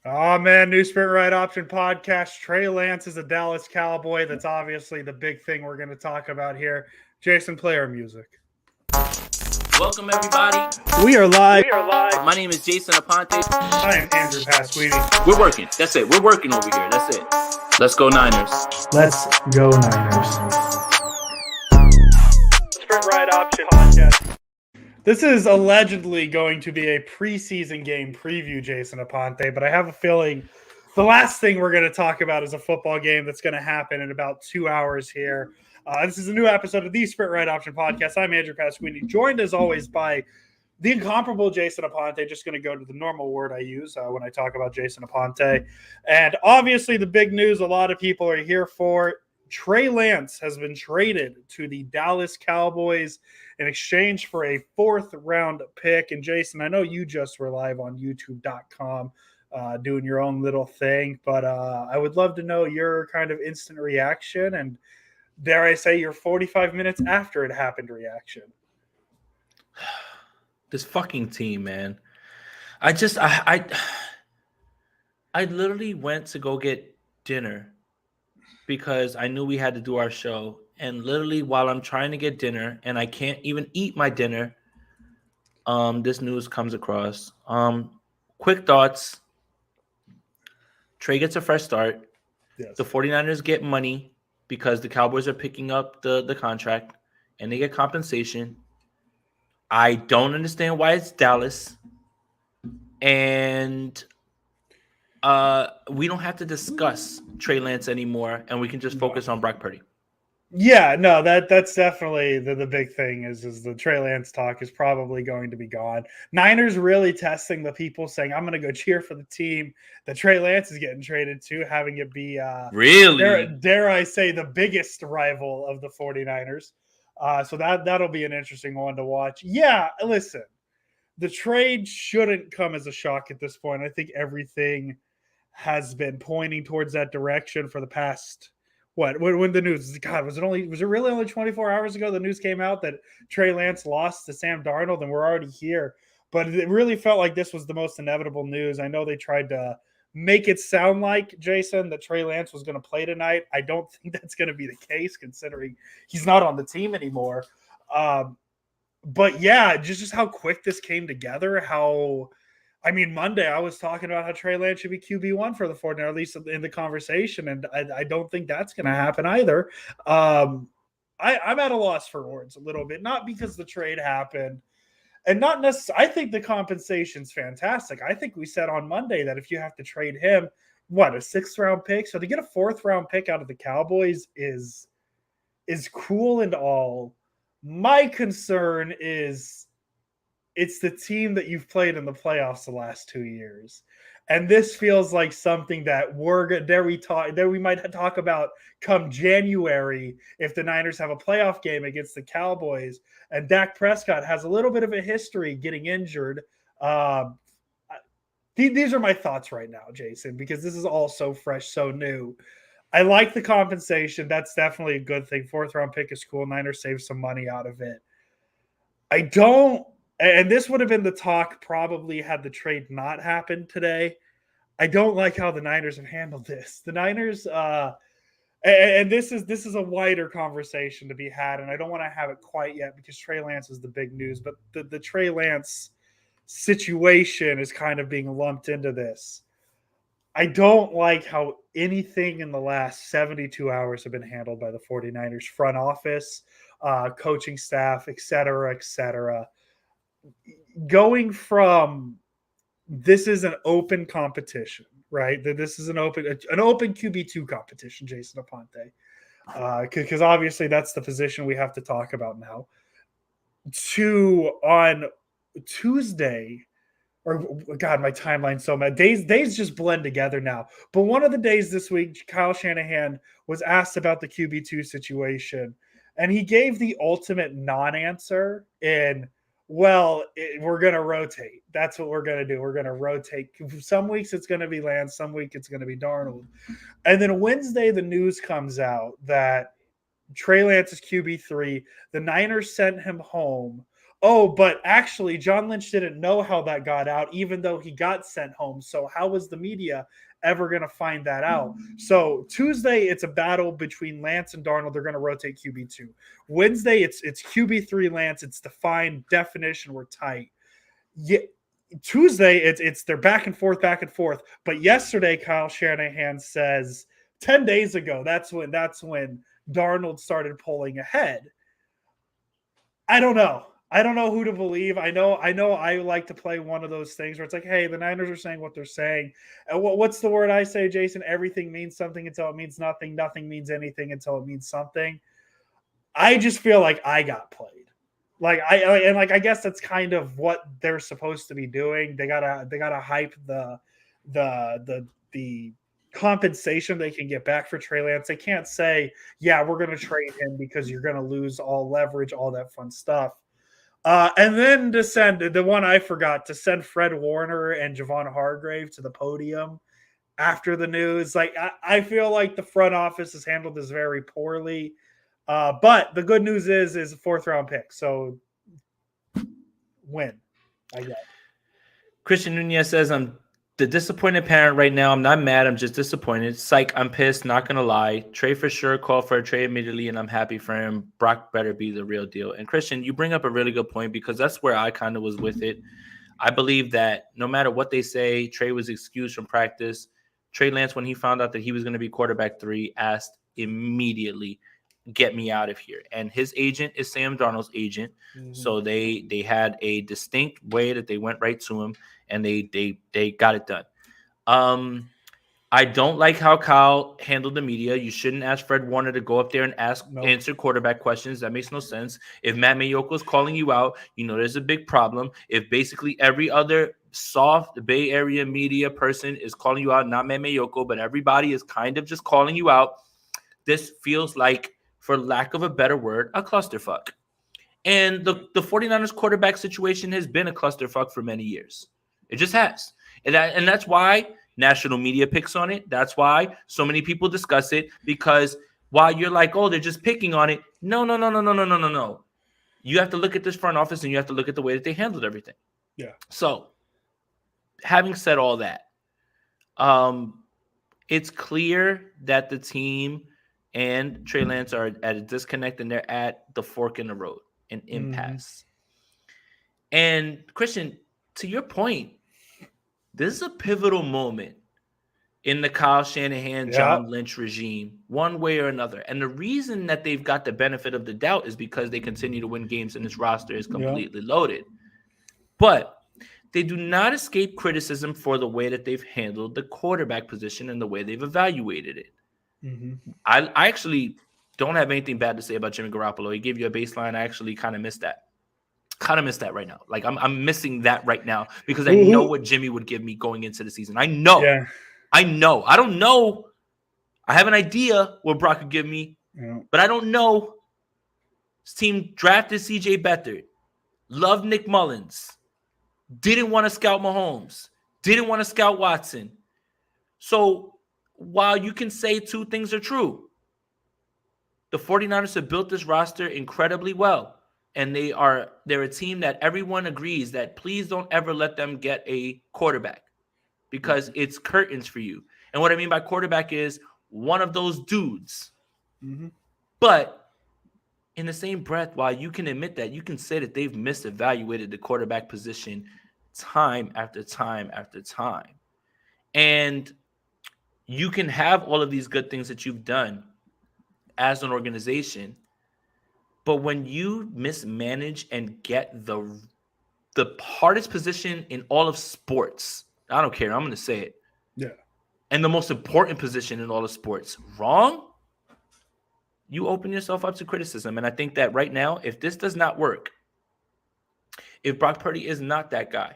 Oh, man, new sprint right option podcast. Trey Lance is a Dallas Cowboy. That's obviously the big thing we're going to talk about here. Jason, play our music. Welcome, everybody. We are live. My name is Jason Aponte. I am Andrew Pasquini. We're working. That's it. We're working over here. That's it. Let's go Niners. Let's go Niners. Sprint right option podcast. This is allegedly going to be a preseason game preview, Jason Aponte, but I have a feeling the last thing we're going to talk about is a football game that's going to happen in about 2 hours here. This is a new episode of the Sprint Right Option Podcast. I'm Andrew Pasquini, joined as always by the incomparable Jason Aponte. Just going to go to the normal word I use when I talk about Jason Aponte. And obviously the big news a lot of people are here for, Trey Lance has been traded to the Dallas Cowboys in exchange for a 4th-round pick. And Jason, I know you just were live on YouTube.com doing your own little thing, but I would love to know your kind of instant reaction and, dare I say, your 45 minutes after it happened reaction. This fucking team, man. I literally went to go get dinner because I knew we had to do our show. And literally while I'm trying to get dinner and I can't even eat my dinner, this news comes across. Quick thoughts. Trey gets a fresh start. Yes. The 49ers get money because the Cowboys are picking up the contract and they get compensation. I don't understand why it's Dallas. And we don't have to discuss Trey Lance anymore, and we can just focus on Brock Purdy. Yeah, no, that's definitely the big thing is the Trey Lance talk is probably going to be gone. Niners really testing the people saying, I'm going to go cheer for the team that Trey Lance is getting traded to, having it be, really? dare I say, the biggest rival of the 49ers. So that'll be an interesting one to watch. Yeah, listen, the trade shouldn't come as a shock at this point. I think everything has been pointing towards that direction for the past – when the news, God, was it really only 24 hours ago the news came out that Trey Lance lost to Sam Darnold and we're already here? But it really felt like this was the most inevitable news. I know they tried to make it sound like, Jason, that Trey Lance was going to play tonight. I don't think that's going to be the case considering he's not on the team anymore. But yeah, just how quick this came together, Monday I was talking about how Trey Lance should be QB1 for the 49ers, at least in the conversation, and I don't think that's going to happen either. I'm at a loss for words a little bit, not because the trade happened, and not necessarily. I think the compensation's fantastic. I think we said on Monday that if you have to trade him, a 6th-round pick, so to get a 4th-round pick out of the Cowboys is cool and all. My concern is it's the team that you've played in the playoffs the last 2 years. And this feels like something that we might talk about come January if the Niners have a playoff game against the Cowboys. And Dak Prescott has a little bit of a history getting injured. These are my thoughts right now, Jason, because this is all so fresh, so new. I like the compensation. That's definitely a good thing. 4th-round pick is cool. Niners save some money out of it. And this would have been the talk probably had the trade not happened today. I don't like how the Niners have handled this. The Niners, and this is a wider conversation to be had, and I don't want to have it quite yet because Trey Lance is the big news, but the Trey Lance situation is kind of being lumped into this. I don't like how anything in the last 72 hours have been handled by the 49ers front office, coaching staff, et cetera, et cetera. Going from this is an open competition, right? That this is an open QB2 competition, Jason Aponte, because obviously that's the position we have to talk about now. To on Tuesday, or God, my timeline's so bad. Days just blend together now. But one of the days this week, Kyle Shanahan was asked about the QB2 situation, and he gave the ultimate non-answer in, we're going to rotate. That's what we're going to do. We're going to rotate. Some weeks it's going to be Lance. Some week it's going to be Darnold. And then Wednesday, the news comes out that Trey Lance is QB3. The Niners sent him home Oh, but actually, John Lynch didn't know how that got out, even though he got sent home. So how was the media ever going to find that out? So Tuesday, it's a battle between Lance and Darnold. They're going to rotate QB2. Wednesday, it's QB3 Lance. It's defined definition. We're tight. Yeah, Tuesday, it's they're back and forth, back and forth. But yesterday, Kyle Shanahan says 10 days ago, that's when Darnold started pulling ahead. I don't know. I don't know who to believe. I know I like to play one of those things where it's like, hey, the Niners are saying what they're saying. And what's the word I say, Jason? Everything means something until it means nothing. Nothing means anything until it means something. I just feel like I got played. I guess that's kind of what they're supposed to be doing. They gotta hype the compensation they can get back for Trey Lance. They can't say, yeah, we're going to trade him because you're going to lose all leverage, all that fun stuff. And then to send the one I forgot to send Fred Warner and Javon Hargrave to the podium after the news. Like I feel like the front office has handled this very poorly. But the good news is a 4th round pick. So win, I guess. Christian Nunez says, I'm the disappointed parent right now. I'm not mad. I'm just disappointed. Psych, I'm pissed. Not going to lie. Trey for sure. Call for a trade immediately, and I'm happy for him. Brock better be the real deal. And Christian, you bring up a really good point because that's where I kind of was with it. I believe that no matter what they say, Trey was excused from practice. Trey Lance, when he found out that he was going to be quarterback 3, asked immediately, get me out of here. And his agent is Sam Darnold's agent. Mm-hmm. So they had a distinct way that they went right to him, and they got it done. I don't like how Kyle handled the media. You shouldn't ask Fred Warner to go up there and answer quarterback questions. That makes no sense. If Matt Mayoko is calling you out, there's a big problem. If basically every other soft Bay Area media person is calling you out, not Matt Mayoko, but everybody is kind of just calling you out, this feels like, for lack of a better word, a clusterfuck. And the 49ers quarterback situation has been a clusterfuck for many years. It just has. And that's why national media picks on it. That's why so many people discuss it, because while you're like, oh, they're just picking on it. No. You have to look at this front office, and you have to look at the way that they handled everything. Yeah. So having said all that, it's clear that the team and Trey Lance are at a disconnect, and they're at the fork in the road, an impasse. And Christian, to your point, this is a pivotal moment in the Kyle Shanahan, John Lynch regime, one way or another. And the reason that they've got the benefit of the doubt is because they continue to win games and this roster is completely loaded. But they do not escape criticism for the way that they've handled the quarterback position and the way they've evaluated it. Mm-hmm. I actually don't have anything bad to say about Jimmy Garoppolo. He gave you a baseline. I actually kind of missed that. Right now. Like I'm missing that right now because I know what Jimmy would give me going into the season. I know. Yeah. I know. I don't know. I have an idea what Brock could give me, but I don't know. His team drafted CJ Beathard, loved Nick Mullins, didn't want to scout Mahomes, didn't want to scout Watson. So while you can say two things are true, the 49ers have built this roster incredibly well. And they're a team that everyone agrees that please don't ever let them get a quarterback because it's curtains for you. And what I mean by quarterback is one of those dudes. Mm-hmm. But in the same breath, while you can admit that, you can say that they've misevaluated the quarterback position time after time after time. And you can have all of these good things that you've done as an organization, but when you mismanage and get the hardest position in all of sports, I don't care, I'm going to say it. Yeah. And the most important position in all of sports wrong, you open yourself up to criticism. And I think that right now, if this does not work, if Brock Purdy is not that guy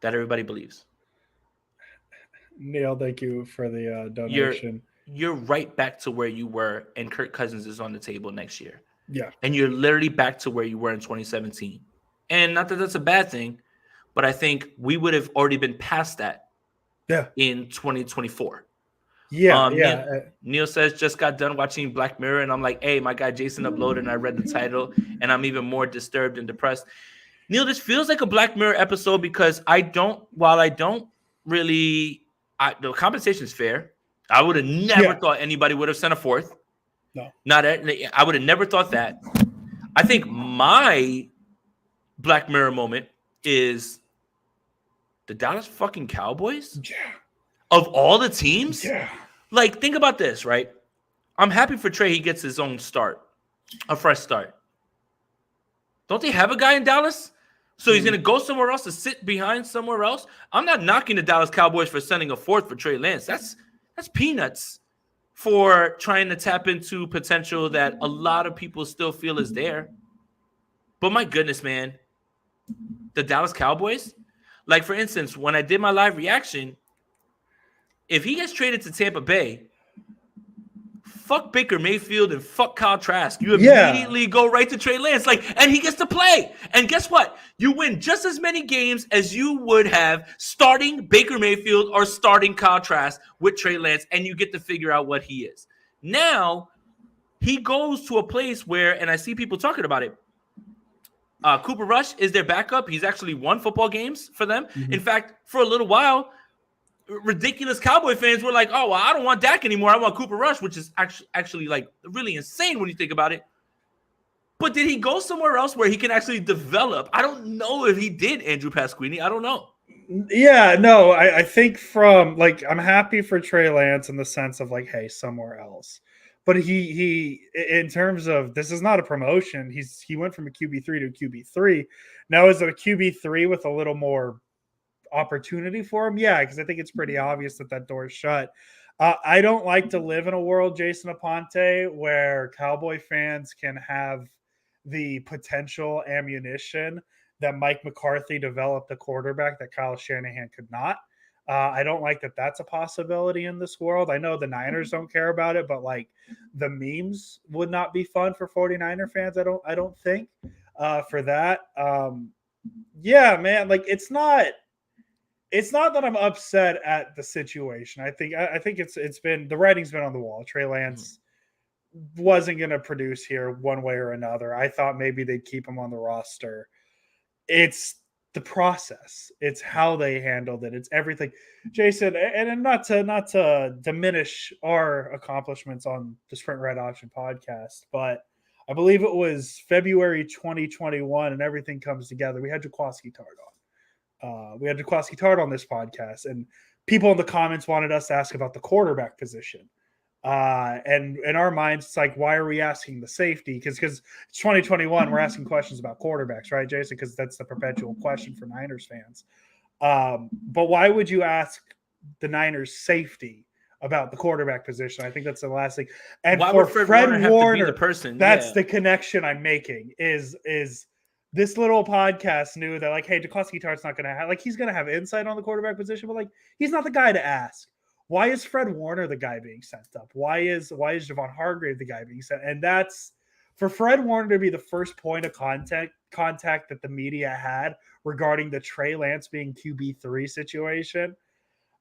that everybody believes. Neil, thank you for the donation. You're right back to where you were, and Kirk Cousins is on the table next year. Yeah. And you're literally back to where you were in 2017. And not that that's a bad thing, but I think we would have already been past that in 2024. Yeah, Neil says, just got done watching Black Mirror, and I'm like, hey, my guy Jason uploaded, and I read the title, and I'm even more disturbed and depressed. Neil, this feels like a Black Mirror episode because while I don't really, the compensation is fair. I would have never thought anybody would have sent a fourth. No. I would have never thought that. I think my Black Mirror moment is the Dallas fucking Cowboys. Yeah. Of all the teams? Yeah. Like, think about this, right? I'm happy for Trey. He gets his own start, a fresh start. Don't they have a guy in Dallas? So he's going to go somewhere else to sit behind somewhere else? I'm not knocking the Dallas Cowboys for sending a fourth for Trey Lance. That's peanuts for trying to tap into potential that a lot of people still feel is there. But my goodness, man, the Dallas Cowboys, like, for instance, when I did my live reaction, if he gets traded to Tampa Bay, fuck Baker Mayfield and fuck Kyle Trask. You immediately go right to Trey Lance, and he gets to play. And guess what? You win just as many games as you would have starting Baker Mayfield or starting Kyle Trask with Trey Lance, and you get to figure out what he is. Now, he goes to a place where, and I see people talking about it, Cooper Rush is their backup. He's actually won football games for them. Mm-hmm. In fact, for a little while, ridiculous Cowboy fans were like, oh, well, I don't want Dak anymore. I want Cooper Rush, which is actually like really insane when you think about it. But did he go somewhere else where he can actually develop? I don't know if he did, Andrew Pasquini. I don't know. Yeah, no, I think I'm happy for Trey Lance in the sense of like, hey, somewhere else. But he in terms of, this is not a promotion. He went from a QB3 to a QB3. Now, is it a QB3 with a little more opportunity for him? Yeah, because I think it's pretty obvious that door is shut. I don't like to live in a world, Jason Aponte, where Cowboy fans can have the potential ammunition that Mike McCarthy developed a quarterback that Kyle Shanahan could not. I don't like that that's a possibility in this world. I know the Niners don't care about it, but like the memes would not be fun for 49er fans. I don't think for that. Yeah, man, like it's not that I'm upset at the situation. I think it's been, the writing's been on the wall. Trey Lance wasn't going to produce here one way or another. I thought maybe they'd keep him on the roster. It's the process. It's how they handled it. It's everything. Jason, and not to diminish our accomplishments on the Sprint Red Option podcast, but I believe it was February 2021 and everything comes together. We had Jaquaski Tart on. We had Jaquaski Tart on this podcast, and people in the comments wanted us to ask about the quarterback position. And in our minds, it's like, why are we asking the safety? Because it's 2021, we're asking questions about quarterbacks, right, Jason? Because that's the perpetual question for Niners fans. But why would you ask the Niners safety about the quarterback position? I think that's the last thing. And why for Fred Warner, the person? That's the connection I'm making. Is this little podcast knew that, like, hey, Jaquaski Tart's not going to have, like, he's going to have insight on the quarterback position, but like, he's not the guy to ask. Why is Fred Warner the guy being sent up? Why is Javon Hargrave the guy being sent? And that's for Fred Warner to be the first point of contact that the media had regarding the Trey Lance being QB3 situation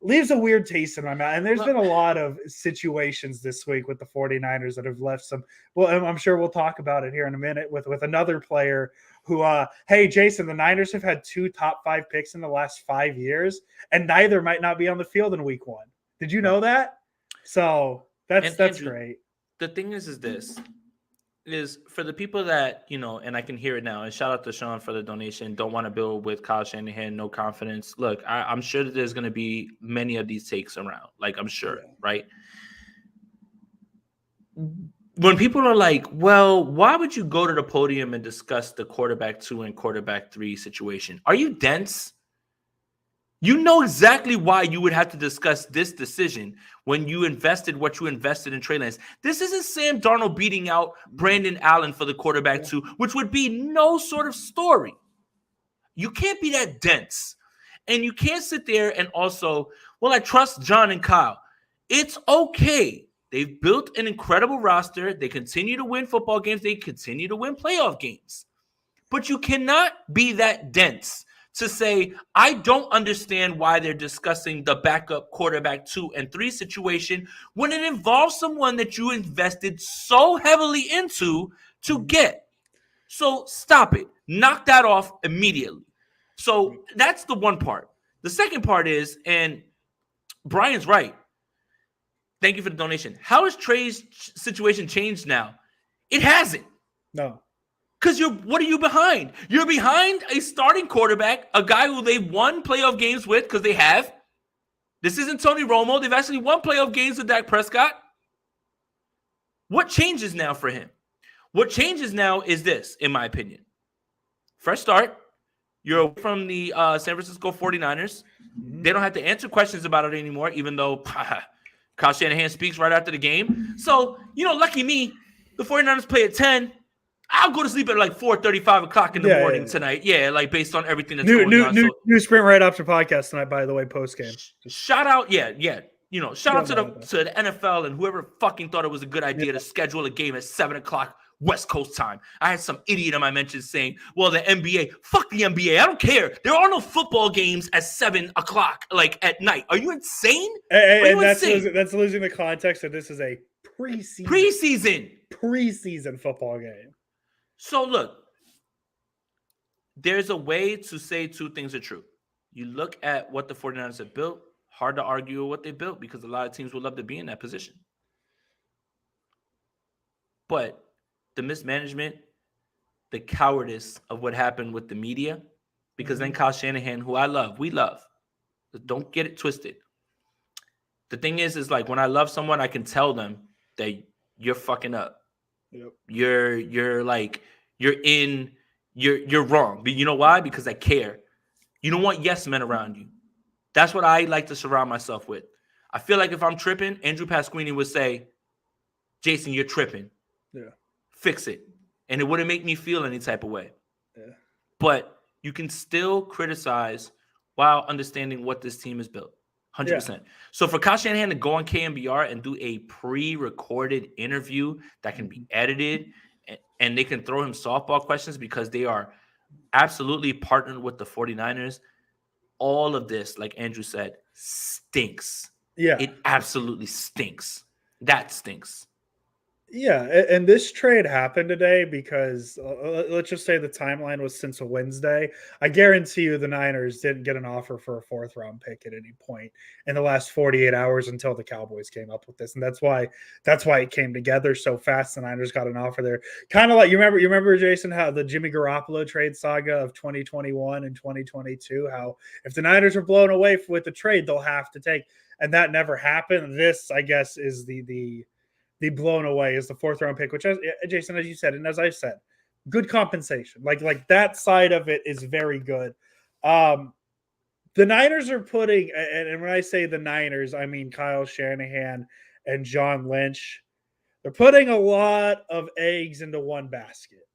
leaves a weird taste in my mouth. And there's been a lot of situations this week with the 49ers that have left some, well, I'm sure we'll talk about it here in a minute with another player who, hey, Jason, the Niners have had 2 top 5 picks in the last 5 years, and neither might not be on the field in week 1. Did you know that? So that's Andrew, great. The thing is for the people that, and I can hear it now, and shout out to Sean for the donation, don't want to build with Kyle Shanahan, no confidence. Look, I'm sure that there's going to be many of these takes around. Like, I'm sure, right? When people are like, well, why would you go to the podium and discuss the quarterback 2 and quarterback 3 situation? Are you dense? You know exactly why you would have to discuss this decision when you invested what you invested in Trey Lance. This isn't Sam Darnold beating out Brandon Allen for the quarterback 2, which would be no sort of story. You can't be that dense. And you can't sit there and also, well, I trust John and Kyle. It's okay. They've built an incredible roster. They continue to win football games. They continue to win playoff games. But you cannot be that dense to say, I don't understand why they're discussing the backup quarterback 2 and 3 situation when it involves someone that you invested so heavily into to get. So stop it. Knock that off immediately. So that's the one part. The second part is, and Brian's right. Thank you for the donation. How has Trey's situation changed now? It hasn't. No. Because what are you behind? You're behind a starting quarterback, a guy who they've won playoff games with, because they have. This isn't Tony Romo. They've actually won playoff games with Dak Prescott. What changes now for him? What changes now is this, in my opinion. Fresh start. You're away from the San Francisco 49ers. Mm-hmm. They don't have to answer questions about it anymore, even though Kyle Shanahan speaks right after the game. So, lucky me, the 49ers play at 10. I'll go to sleep at like 4:30, 5 o'clock in the morning tonight. Yeah, like based on everything that's going on. New sprint right after podcast tonight, by the way, post game. Shout out, shout out to the NFL and whoever fucking thought it was a good idea to schedule a game at 7 o'clock West Coast time. I had some idiot in my mentions saying, well, the NBA, fuck the NBA. I don't care. There are no football games at 7 o'clock, like at night. Are you insane? And that's losing the context that this is a preseason football game. So look, there's a way to say two things are true. You look at what the 49ers have built, hard to argue with what they built because a lot of teams would love to be in that position. But the mismanagement, the cowardice of what happened with the media, because then Kyle Shanahan, who we love, don't get it twisted. The thing is like when I love someone, I can tell them that you're fucking up. Yep. You're wrong. But you know why? Because I care. You don't want yes men around you. That's what I like to surround myself with. I feel like if I'm tripping, Andrew Pasquini would say, Jason, you're tripping. Yeah. Fix it. And it wouldn't make me feel any type of way. Yeah. But you can still criticize while understanding what this team is built. 100%. Yeah. So for Kyle Shanahan to go on KMBR and do a pre-recorded interview that can be edited and they can throw him softball questions because they are absolutely partnered with the 49ers, all of this, like Andrew said, stinks. Yeah. It absolutely stinks. That stinks. Yeah, and this trade happened today because let's just say the timeline was since a Wednesday. I guarantee you the Niners didn't get an offer for a 4th-round pick at any point in the last 48 hours until the Cowboys came up with this, and that's why it came together so fast. The Niners got an offer there, kind of like you remember Jason, how the Jimmy Garoppolo trade saga of 2021 and 2022, how if the Niners are blown away with the trade, they'll have to take, and that never happened. This, I guess, is the blown away is the 4th-round pick, which, Jason, as you said, and as I said, good compensation. Like that side of it is very good. The Niners are putting, and when I say the Niners, I mean Kyle Shanahan and John Lynch. They're putting a lot of eggs into one basket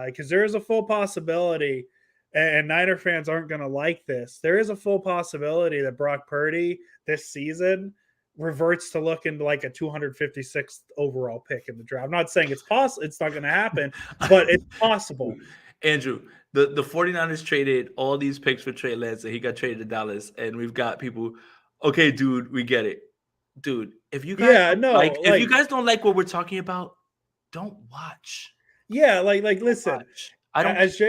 because there is a full possibility, and Niner fans aren't going to like this. There is a full possibility that Brock Purdy this season reverts to looking like a 256th overall pick in the draft. I'm not saying it's possible. It's not going to happen, but it's possible. Andrew, the 49ers traded all these picks for Trey Lance, and he got traded to Dallas. And we've got people, okay, dude, we get it. Dude, if you guys if you guys don't like what we're talking about, don't watch. Yeah, listen. Watch. I don't as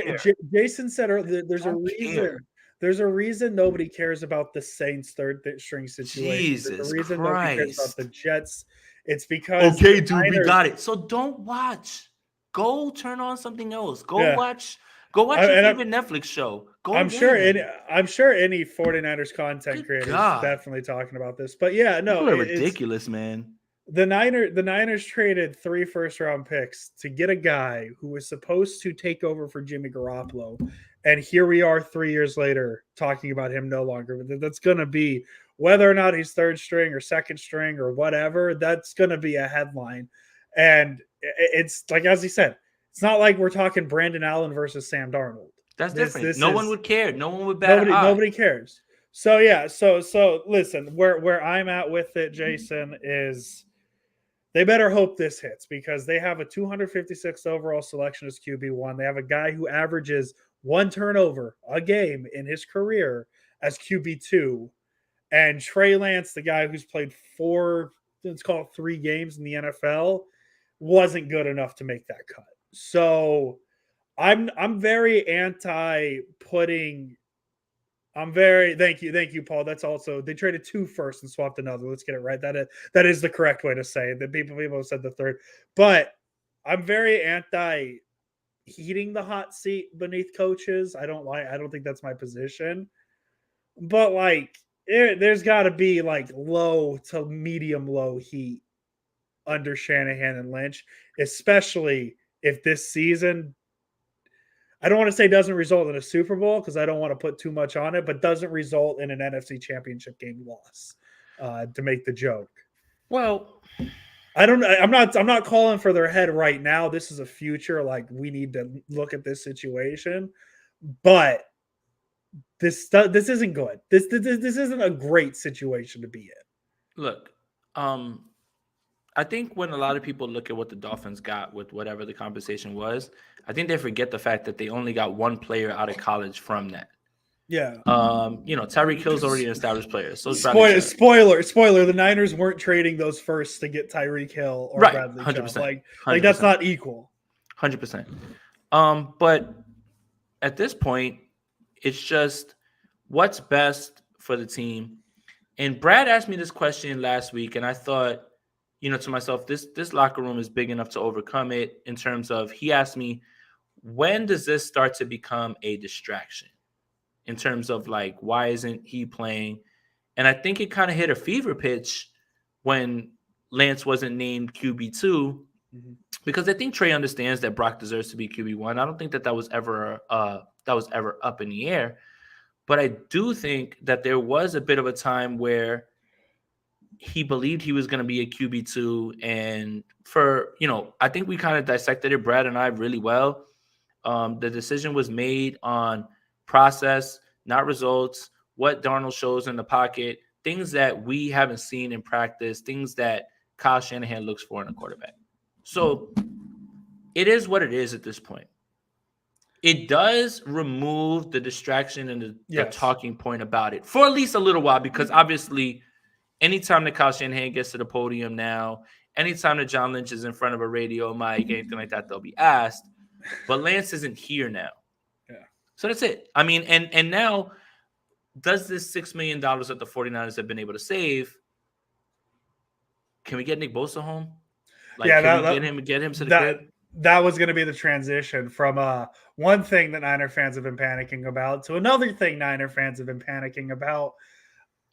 Jason said earlier, there's a reason. Care. There's a reason nobody cares about the Saints' third-string situation. Jesus There's a reason Christ. Nobody cares about the Jets. It's because okay, dude, we got it. So don't watch. Go turn on something else. Go watch. Go watch your favorite Netflix show. I'm sure any 49ers content creator is definitely talking about this. But yeah, no, people are ridiculous, man. The Niners traded 3 first-round picks to get a guy who was supposed to take over for Jimmy Garoppolo. And here we are 3 years later talking about him no longer. That's going to be, whether or not he's 3rd string or 2nd string or whatever, that's going to be a headline. And it's like, as he said, it's not like we're talking Brandon Allen versus Sam Darnold. That's different. No one would care. No one would bat nobody cares. So, yeah. So listen, where I'm at with it, Jason, is they better hope this hits because they have a 256th overall selection as QB1. They have a guy who averages one turnover a game in his career as QB2. And Trey Lance, the guy who's played let's call it 3 games in the NFL, wasn't good enough to make that cut. So I'm very anti putting. I'm very thank you, Paul. That's also they traded 2 firsts and swapped another. Let's get it right. That is the correct way to say it. The people have said the third, but I'm very anti heating the hot seat beneath coaches. I don't think that's my position. But there's got to be low to medium low heat under Shanahan and Lynch, especially if this season, I don't want to say doesn't result in a Super Bowl because I don't want to put too much on it, but doesn't result in an NFC Championship game loss. To make the joke. Well, I'm not calling for their head right now. This is a future. We need to look at this situation, but this isn't good. This isn't a great situation to be in. Look, I think when a lot of people look at what the Dolphins got with whatever the compensation was, I think they forget the fact that they only got one player out of college from that. Yeah. Tyreek Hill's already an established player. So spoiler. The Niners weren't trading those firsts to get Tyreek Hill or Bradley 100%, Chubb. Like that's not equal. 100%. But at this point, it's just what's best for the team. And Brad asked me this question last week, and I thought, to myself, this locker room is big enough to overcome it. In terms of, he asked me, when does this start to become a distraction? In terms of why isn't he playing? And I think it kind of hit a fever pitch when Lance wasn't named QB2, because I think Trey understands that Brock deserves to be QB1. I don't think that was ever up in the air, but I do think that there was a bit of a time where he believed he was going to be a QB2, and I think we kind of dissected it, Brad and I, really well. The decision was made on process, not results, what Darnold shows in the pocket, things that we haven't seen in practice, things that Kyle Shanahan looks for in a quarterback. So it is what it is at this point. It does remove the distraction and the talking point about it for at least a little while, because obviously anytime that Kyle Shanahan gets to the podium now, anytime that John Lynch is in front of a radio mic, anything like that, they'll be asked. But Lance isn't here now. So that's it. I mean, and now, does this $6 million that the 49ers have been able to save, can we get Nick Bosa home? Can we get him to the crib? That was going to be the transition from one thing that Niner fans have been panicking about to another thing Niner fans have been panicking about.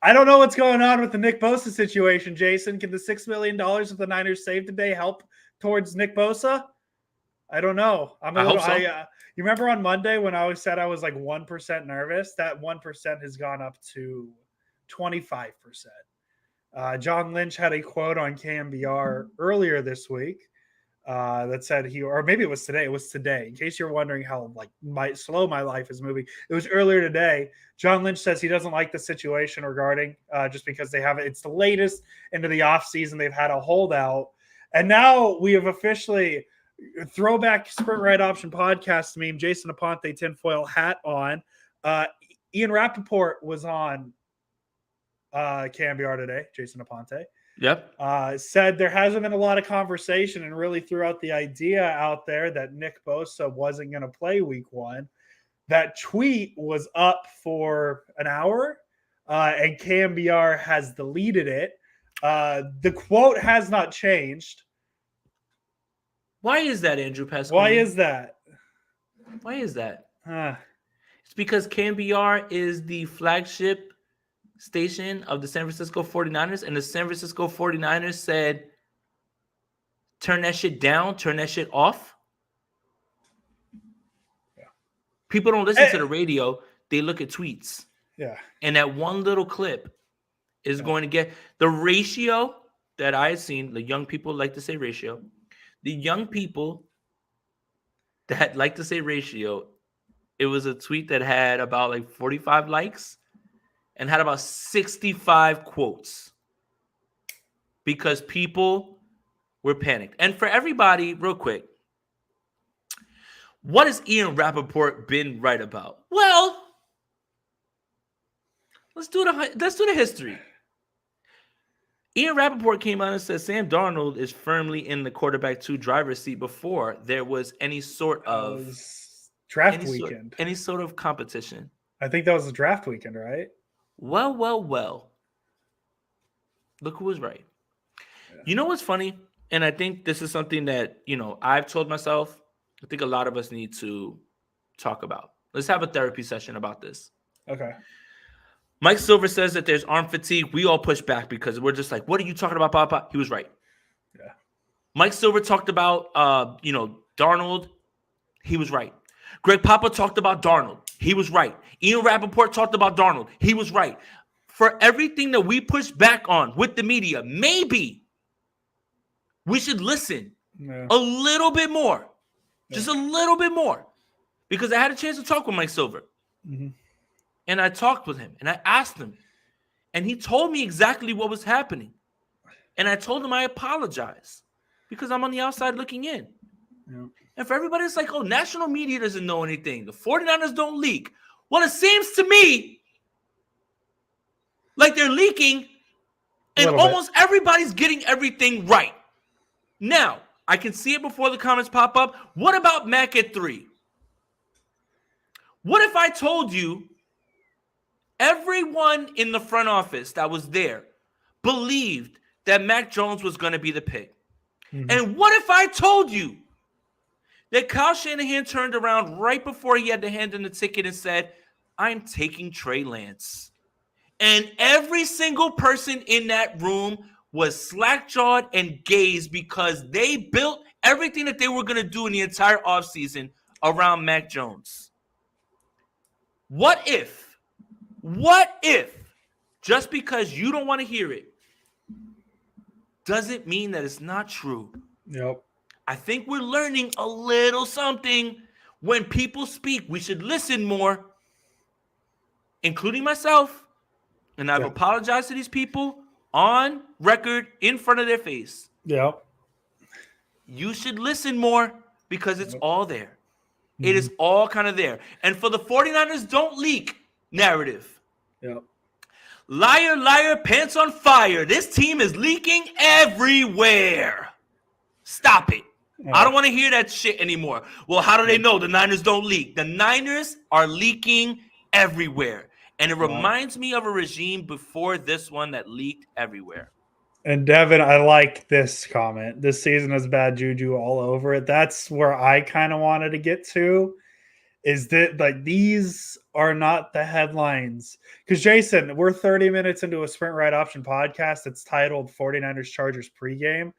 I don't know what's going on with the Nick Bosa situation, Jason. Can the $6 million that the Niners saved today help towards Nick Bosa? I don't know. I hope so. You remember on Monday when I always said I was 1% nervous? That 1% has gone up to 25%. John Lynch had a quote on KMBR earlier this week that said or maybe it was today. It was today. In case you're wondering how slow my life is moving, it was earlier today. John Lynch says he doesn't like the situation regarding just because they have it's the latest into the offseason. They've had a holdout, and now we have officially. Throwback Sprint Right Option podcast meme, Jason Aponte tinfoil hat on. Ian Rappaport was on KMBR today, Jason Aponte. Yep. Said there hasn't been a lot of conversation and really threw out the idea out there that Nick Bosa wasn't going to play week 1. That tweet was up for an hour, and KMBR has deleted it. The quote has not changed. Why is that, Andrew Pesco? Why is that? It's because KMBR is the flagship station of the San Francisco 49ers, and the San Francisco 49ers said, turn that shit down, turn that shit off. Yeah. People don't listen to the radio. They look at tweets. Yeah. And that one little clip is going to get the ratio that I've seen. The young people like to say ratio. The young people that like to say ratio, it was a tweet that had about 45 likes and had about 65 quotes because people were panicked. And for everybody, real quick, What has Ian Rappaport been right about? Well, let's do the history. Ian Rappaport came out and said Sam Darnold is firmly in the quarterback 2 driver's seat before there was any sort of draft weekend. Any sort of competition. I think that was the draft weekend, right? Well. Look who was right. Yeah. You know what's funny? And I think this is something that, I've told myself, I think a lot of us need to talk about. Let's have a therapy session about this. Okay. Mike Silver says that there's arm fatigue. We all push back because we're just like, what are you talking about, Papa? He was right. Yeah. Mike Silver talked about, Darnold. He was right. Greg Papa talked about Darnold. He was right. Ian Rappaport talked about Darnold. He was right. For everything that we push back on with the media, maybe we should listen a little bit more. Just a little bit more. Because I had a chance to talk with Mike Silver. Mm-hmm. And I talked with him and I asked him. And he told me exactly what was happening. And I told him I apologize because I'm on the outside looking in. Yeah. And for everybody, it's like, oh, national media doesn't know anything. The 49ers don't leak. Well, it seems to me like they're leaking and almost everybody's getting everything right. Now, I can see it before the comments pop up. What about Mac at 3? What if I told you everyone in the front office that was there believed that Mac Jones was going to be the pick? Mm-hmm. And what if I told you that Kyle Shanahan turned around right before he had to hand in the ticket and said, I'm taking Trey Lance? And every single person in that room was slack-jawed and gazed because they built everything that they were going to do in the entire offseason around Mac Jones. What if, just because you don't want to hear it, doesn't mean that it's not true? Yep. I think we're learning a little something. When people speak, we should listen more, including myself. And I've apologized to these people on record in front of their face. Yep. You should listen more because it's all there. Mm-hmm. It is all kind of there. And for the 49ers don't leak narrative. Yep. Liar, liar, pants on fire. This team is leaking everywhere. Stop it. I don't want to hear that shit anymore. Well, how do they know the Niners don't leak? The Niners are leaking everywhere. And it reminds me of a regime before this one that leaked everywhere. And Devin, I like this comment. This season is bad juju all over it. That's where I kind of wanted to get to, is that like these are not the headlines. Because Jason, we're 30 minutes into a Sprint Right Option podcast that's titled 49ers Chargers Pregame.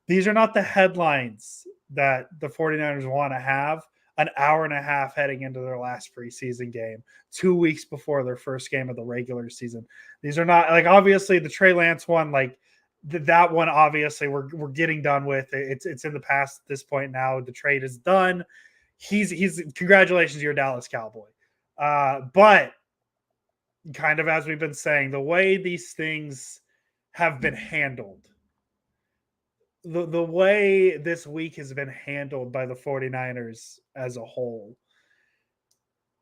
These are not the headlines that the 49ers want to have an hour and a half heading into their last preseason game, 2 weeks before their first game of the regular season. These are not, like, obviously the Trey Lance one, like that one, obviously we're getting done with. It's in the past at this point now. The trade is done. He's congratulations to your Dallas Cowboy. But kind of as we've been saying, the way these things have been handled, the way this week has been handled by the 49ers as a whole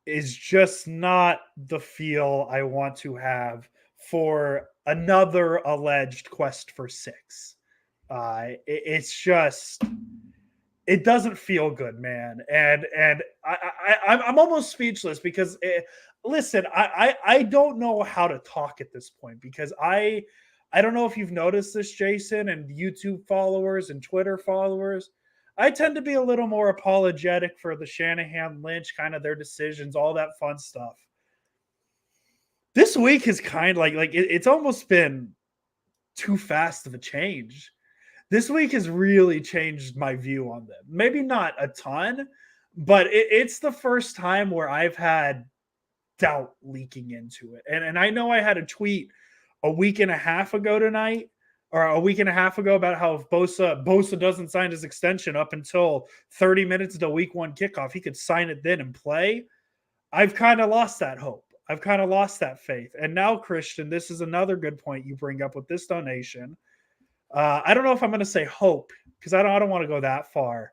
is just not the feel I want to have for another alleged quest for 6. It's just, it doesn't feel good, man. And I'm almost speechless because listen, I don't know how to talk at this point because I don't know if you've noticed this, Jason, and YouTube followers and Twitter followers. I tend to be a little more apologetic for the Shanahan, Lynch, kind of their decisions, all that fun stuff. This week is kind of like it's almost been too fast of a change. This week has really changed my view on them. Maybe not a ton, but it's the first time where I've had doubt leaking into it. And I know I had a tweet a week and a half ago tonight, or a week and a half ago, about how if Bosa doesn't sign his extension up until 30 minutes to week 1 kickoff, he could sign it then and play. I've kind of lost that hope. I've kind of lost that faith. And now, Christian, this is another good point you bring up with this donation. I don't know if I'm going to say hope, because I don't want to go that far.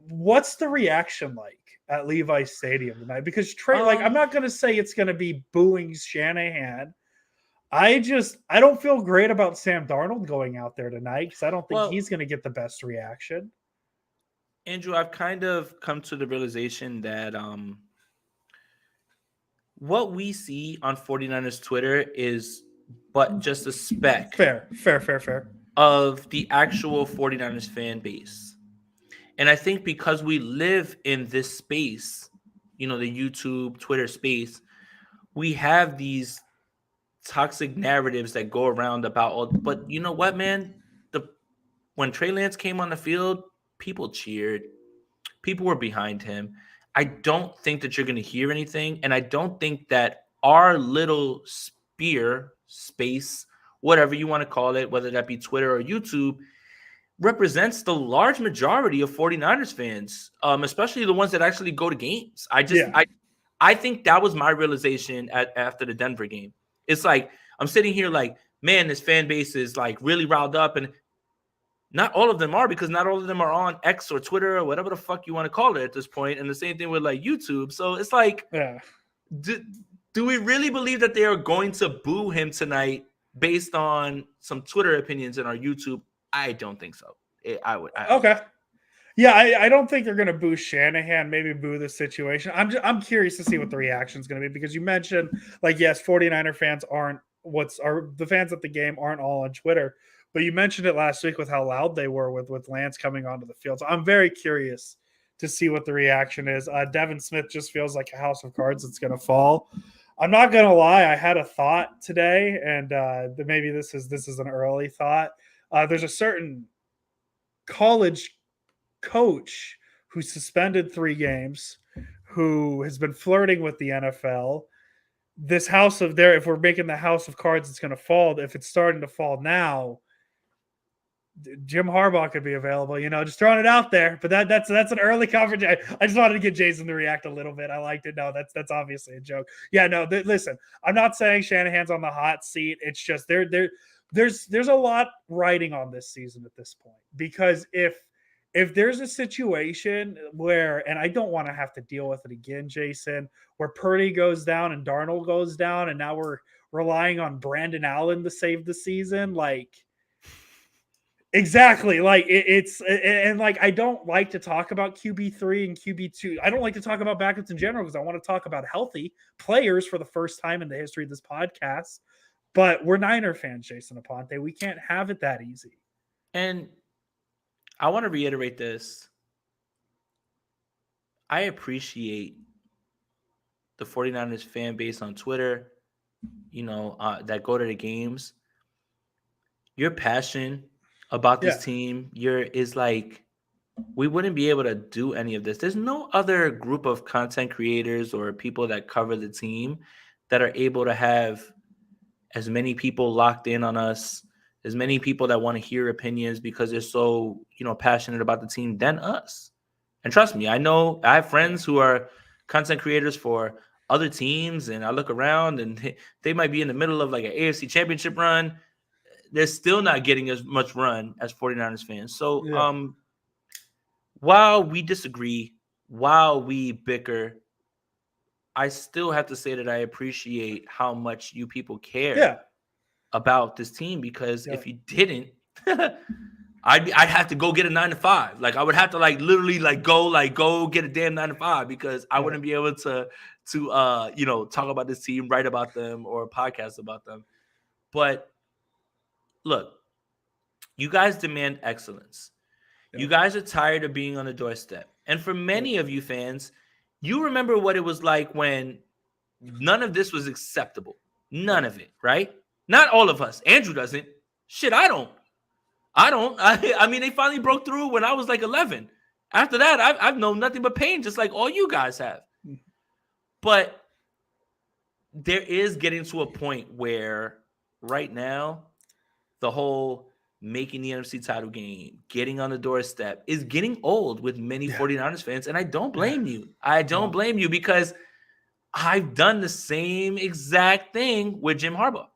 what's the reaction like at Levi's Stadium tonight? Because Trey, like, I'm not going to say it's going to be booing Shanahan. I don't feel great about Sam Darnold going out there tonight because I don't think he's going to get the best reaction. Andrew, I've kind of come to the realization that what we see on 49ers Twitter is but just a speck Fair. of the actual 49ers fan base. And I think because we live in this space, the YouTube, Twitter space, we have these toxic narratives that go around about all. But you know what, man? When Trey Lance came on the field, people cheered. People were behind him. I don't think that you're going to hear anything. And I don't think that our little space, whatever you want to call it, whether that be Twitter or YouTube, represents the large majority of 49ers fans, especially the ones that actually go to games. I think that was my realization after the Denver game. It's like, I'm sitting here like, man, this fan base is like really riled up, and not all of them are, because not all of them are on X or Twitter or whatever the fuck you want to call it at this point. And the same thing with like YouTube. So it's like, do we really believe that they are going to boo him tonight based on some Twitter opinions in our YouTube? I don't think so. Okay. Yeah, I don't think they're going to boo Shanahan, maybe boo the situation. I'm curious to see what the reaction is going to be, because you mentioned, like, yes, 49er fans the fans at the game aren't all on Twitter, but you mentioned it last week with how loud they were with Lance coming onto the field. So I'm very curious to see what the reaction is. Devin Smith just feels like a house of cards that's going to fall. I'm not going to lie, I had a thought today, and maybe this is an early thought. There's a certain college coach who's suspended 3 games, who has been flirting with the NFL. This if we're making the house of cards, it's going to fall. If it's starting to fall now, Jim Harbaugh could be available. Just throwing it out there. But that's an early conversation. I just wanted to get Jason to react a little bit. I liked it. No, that's obviously a joke. Yeah, no. Listen, I'm not saying Shanahan's on the hot seat. It's just there's a lot riding on this season at this point, because if there's a situation where, and I don't want to have to deal with it again, Jason, where Purdy goes down and Darnold goes down, and now we're relying on Brandon Allen to save the season, like, exactly, like and like, I don't like to talk about QB3 and QB2. I don't like to talk about backups in general, because I want to talk about healthy players for the first time in the history of this podcast. But we're Niner fans, Jason Aponte. We can't have it that easy. And I want to reiterate this. I appreciate the 49ers fan base on Twitter, that go to the games. Your passion about this team, is like, we wouldn't be able to do any of this. There's no other group of content creators or people that cover the team that are able to have as many people locked in on us, as many people that want to hear opinions because they're so, passionate about the team than us. And trust me, I know I have friends who are content creators for other teams, and I look around and they might be in the middle of like an AFC championship run. They're still not getting as much run as 49ers fans. So while we disagree, while we bicker, I still have to say that I appreciate how much you people care about this team, because if you didn't, I'd have to go get a 9-to-5. Like, I would have to literally go get a damn 9-to-5, because I wouldn't be able to talk about this team, write about them, or podcast about them. But look, you guys demand excellence. You guys are tired of being on the doorstep. And for many of you fans, you remember what it was like when none of this was acceptable. None of it, right? Not all of us. Andrew doesn't. Shit, I don't. I mean, they finally broke through when I was like 11. After that, I've known nothing but pain, just like all you guys have. But there is getting to a point where right now, the whole making the NFC title game, getting on the doorstep, is getting old with many 49ers fans. And I don't blame you. I don't blame you, because I've done the same exact thing with Jim Harbaugh.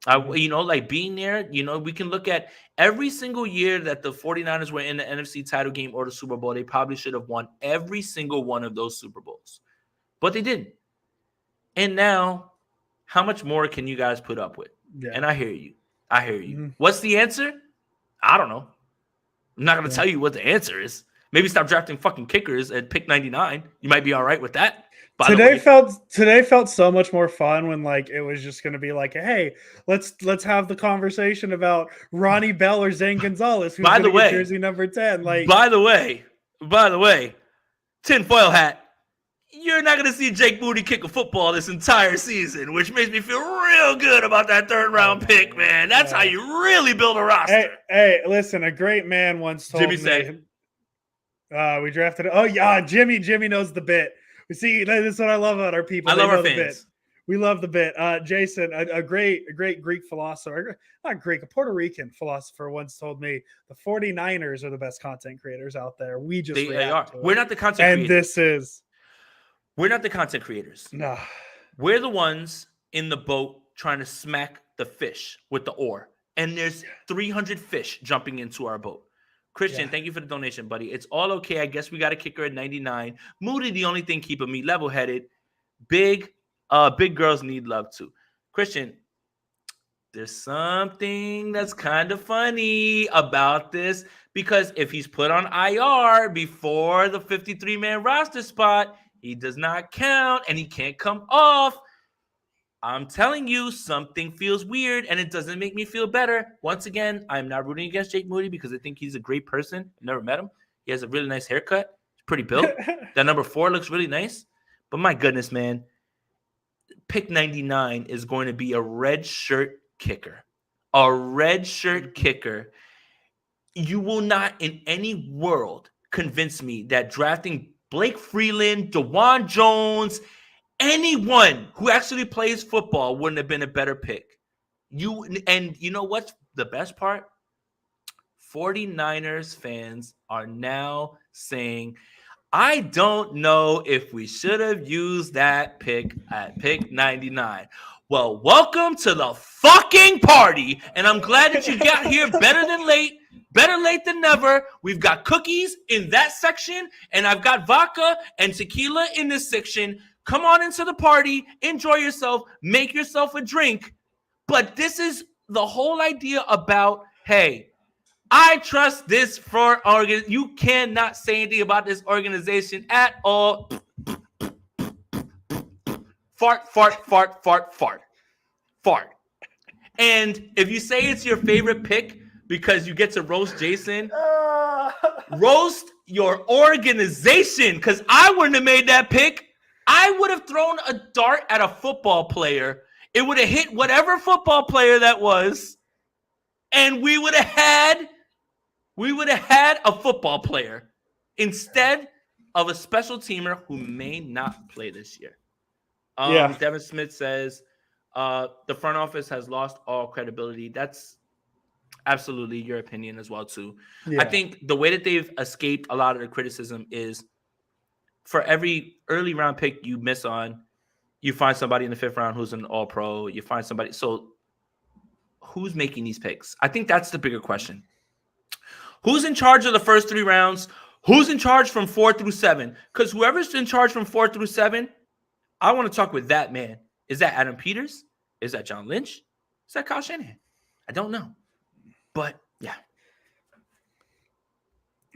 Like being there, we can look at every single year that the 49ers were in the NFC title game or the Super Bowl. They probably should have won every single one of those Super Bowls, but they didn't. And now, how much more can you guys put up with? Yeah. And I hear you. What's the answer? I don't know. I'm not going to tell you what the answer is. Maybe stop drafting fucking kickers at pick 99. You might be all right with that. Today felt so much more fun when like it was just going to be like, hey, let's have the conversation about Ronnie Bell or Zane Gonzalez, who's going to get jersey number 10. Like, by the way, tinfoil hat. You're not going to see Jake Moody kick a football this entire season, which makes me feel real good about that third-round pick, man. That's how you really build a roster. Hey, listen, a great man once told me. We drafted. Oh, yeah, Jimmy knows the bit. We see, this is what I love about our people. I love our fans. We love the bit. Jason, a great Greek philosopher, not Greek, a Puerto Rican philosopher once told me the 49ers are the best content creators out there. We just they are. We're not the content creators. We're not the content creators. No. We're the ones in the boat trying to smack the fish with the oar. And there's 300 fish jumping into our boat. Christian, thank you for the donation, buddy. It's all okay. I guess we got a kicker at 99. Moody, the only thing keeping me level-headed. Big girls need love too. Christian, there's something that's kind of funny about this because if he's put on IR before the 53-man roster spot, he does not count and he can't come off. I'm telling you, something feels weird and it doesn't make me feel better. Once again, I'm not rooting against Jake Moody because I think he's a great person. I've never met him. He has a really nice haircut. He's pretty built. That number 4 looks really nice. But my goodness, man, pick 99 is going to be a red shirt kicker. A red shirt kicker. You will not in any world convince me that drafting Blake Freeland, DeJuan Jones, anyone who actually plays football wouldn't have been a better pick. You know what's the best part? 49ers fans are now saying, I don't know if we should have used that pick at pick 99. Well, welcome to the fucking party. And I'm glad that you got here better than late. Better late than never. We've got cookies in that section, and I've got vodka and tequila in this section. Come on into the party, enjoy yourself, make yourself a drink. But this is the whole idea about, hey, I trust this for organization. You cannot say anything about this organization at all. Fart, fart, fart, fart, fart. Fart. And if you say it's your favorite pick because you get to roast Jason, roast your organization because I wouldn't have made that pick. I would have thrown a dart at a football player. It would have hit whatever football player that was, and we would have had a football player instead of a special teamer who may not play this year. Devin Smith says the front office has lost all credibility. That's absolutely your opinion as well, too. Yeah. I think the way that they've escaped a lot of the criticism is for every early round pick you miss on, you find somebody in the 5th round who's an all-pro. You find somebody. So who's making these picks? I think that's the bigger question. Who's in charge of the first 3 rounds? Who's in charge from 4 through 7? Because whoever's in charge from 4 through 7, I want to talk with that man. Is that Adam Peters? Is that John Lynch? Is that Kyle Shanahan? I don't know. But, yeah.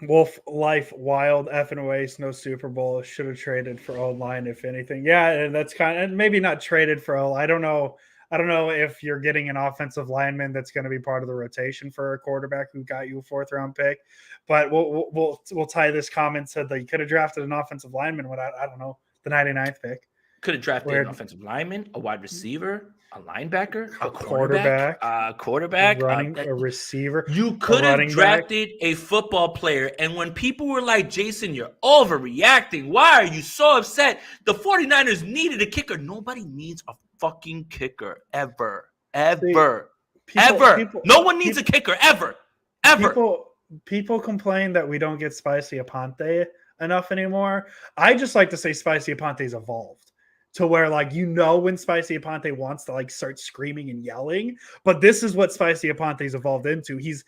Wolf Life Wild effing waste, no Super Bowl. Should have traded for O-line, if anything. Yeah, and that's kind of, and maybe not traded for O. I don't know if you're getting an offensive lineman that's going to be part of the rotation for a quarterback who got you a 4th round pick. But we'll tie this comment to you could have drafted an offensive lineman with, I don't know, the 99th pick. Could have drafted an offensive lineman, a wide receiver, a linebacker, a quarterback, a receiver. You could have drafted a football player. And when people were like, Jason, you're overreacting. Why are you so upset? The 49ers needed a kicker. Nobody needs a fucking kicker ever. No one needs a kicker ever. People complain that we don't get Spicy Aponte enough anymore. I just like to say Spicy Aponte's evolved. to where like when Spicy Aponte wants to like start screaming and yelling, but this is what Spicy Aponte's evolved into. He's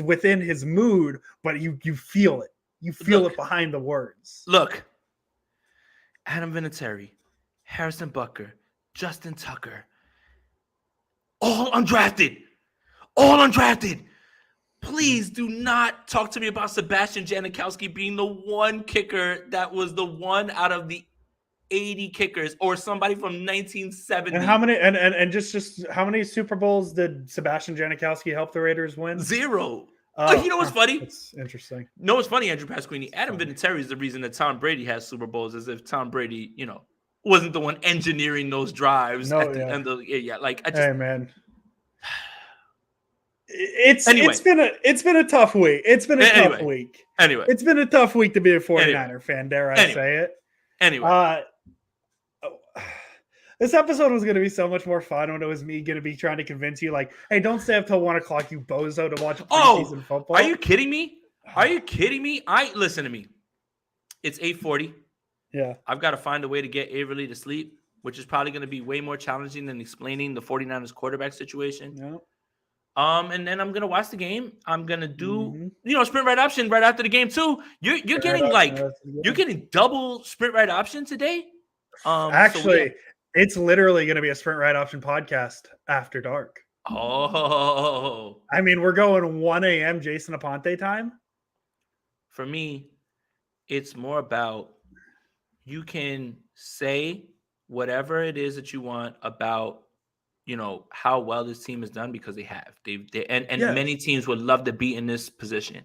within his mood, but you feel it. You feel it behind the words. Look, Adam Vinatieri, Harrison Butker, Justin Tucker, all undrafted. Please do not talk to me about Sebastian Janikowski being the one kicker that was the one out of the 80 kickers, or somebody from 1970. And how many and just how many Super Bowls did Sebastian Janikowski help the Raiders win? 0. You know what's funny? It's interesting. No, what's funny, Andrew Pasquini? Adam Vinatieri is the reason that Tom Brady has Super Bowls, as if Tom Brady, wasn't the one engineering those drives at the end of hey man. It's been a tough week. It's been a tough week. It's been a tough week to be a 49er fan, dare I say it. Anyway. This episode was going to be so much more fun when it was me going to be trying to convince you, like, hey, don't stay up till 1 o'clock, you bozo, to watch preseason football. Are you kidding me? Listen to me. It's 8:40. Yeah. I've got to find a way to get Averly to sleep, which is probably going to be way more challenging than explaining the 49ers quarterback situation. Yeah. And then I'm gonna watch the game. I'm gonna do, sprint right option right after the game too. You're getting you're getting double sprint right option today. Actually, it's literally gonna be a sprint right option podcast after dark. Oh, I mean, we're going 1 a.m. Jason Aponte time. For me, it's more about you can say whatever it is that you want about how well this team has done, because they have. Many teams would love to be in this position.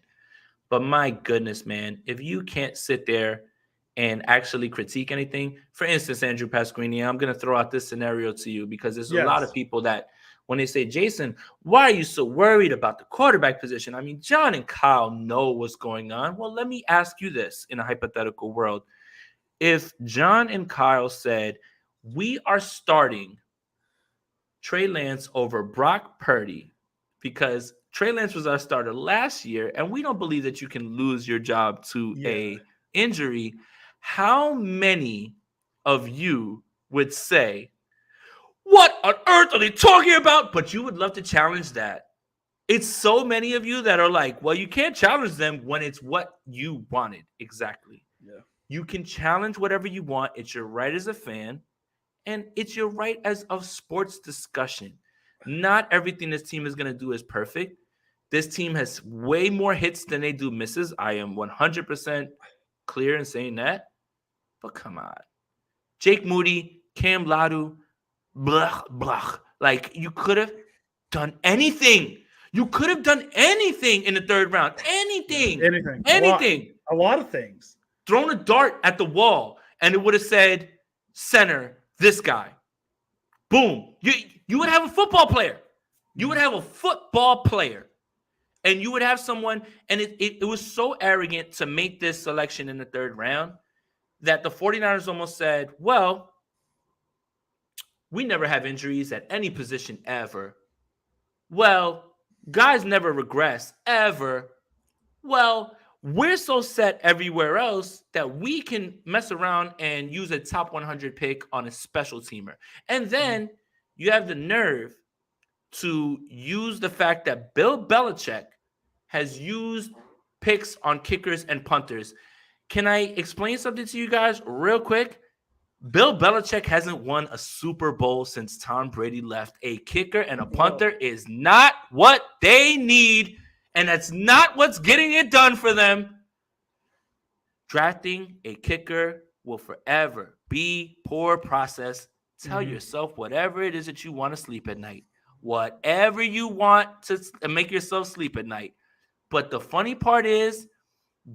But my goodness, man, if you can't sit there and actually critique anything, for instance, Andrew Pasquini, I'm going to throw out this scenario to you, because there's a lot of people that when they say, Jason, why are you so worried about the quarterback position? I mean, John and Kyle know what's going on. Well, let me ask you this in a hypothetical world. If John and Kyle said, we are starting Trey Lance over Brock Purdy because Trey Lance was our starter last year, and we don't believe that you can lose your job to a injury, how many of you would say, what on earth are they talking about? But you would love to challenge that. It's so many of you that are like, well, you can't challenge them when it's what you wanted. Exactly. Yeah. You can challenge whatever you want. It's your right as a fan. And it's your right as a sports discussion. Not everything this team is going to do is perfect. This team has way more hits than they do misses. I am 100% clear in saying that. But come on. Jake Moody, Cam Ladu, blah, blah. Like, you could have done anything. You could have done anything in the third round. Anything. A lot of things. Thrown a dart at the wall, and it would have said, center, this guy. Boom. You would have a football player. You would have a football player. And you would have someone, and it was so arrogant to make this selection in the third round that the 49ers almost said, well, we never have injuries at any position ever. Well, guys never regress ever. Well, we're so set everywhere else that we can mess around and use a top 100 pick on a special teamer. And then you have the nerve to use the fact that Bill Belichick has used picks on kickers and punters. Can I explain something to you guys real quick? Bill Belichick hasn't won a Super Bowl since Tom Brady left. A kicker and a punter is not what they need. And that's not what's getting it done for them. Drafting a kicker will forever be poor process. Tell yourself whatever it is that you want to sleep at night. Whatever you want to make yourself sleep at night. But the funny part is,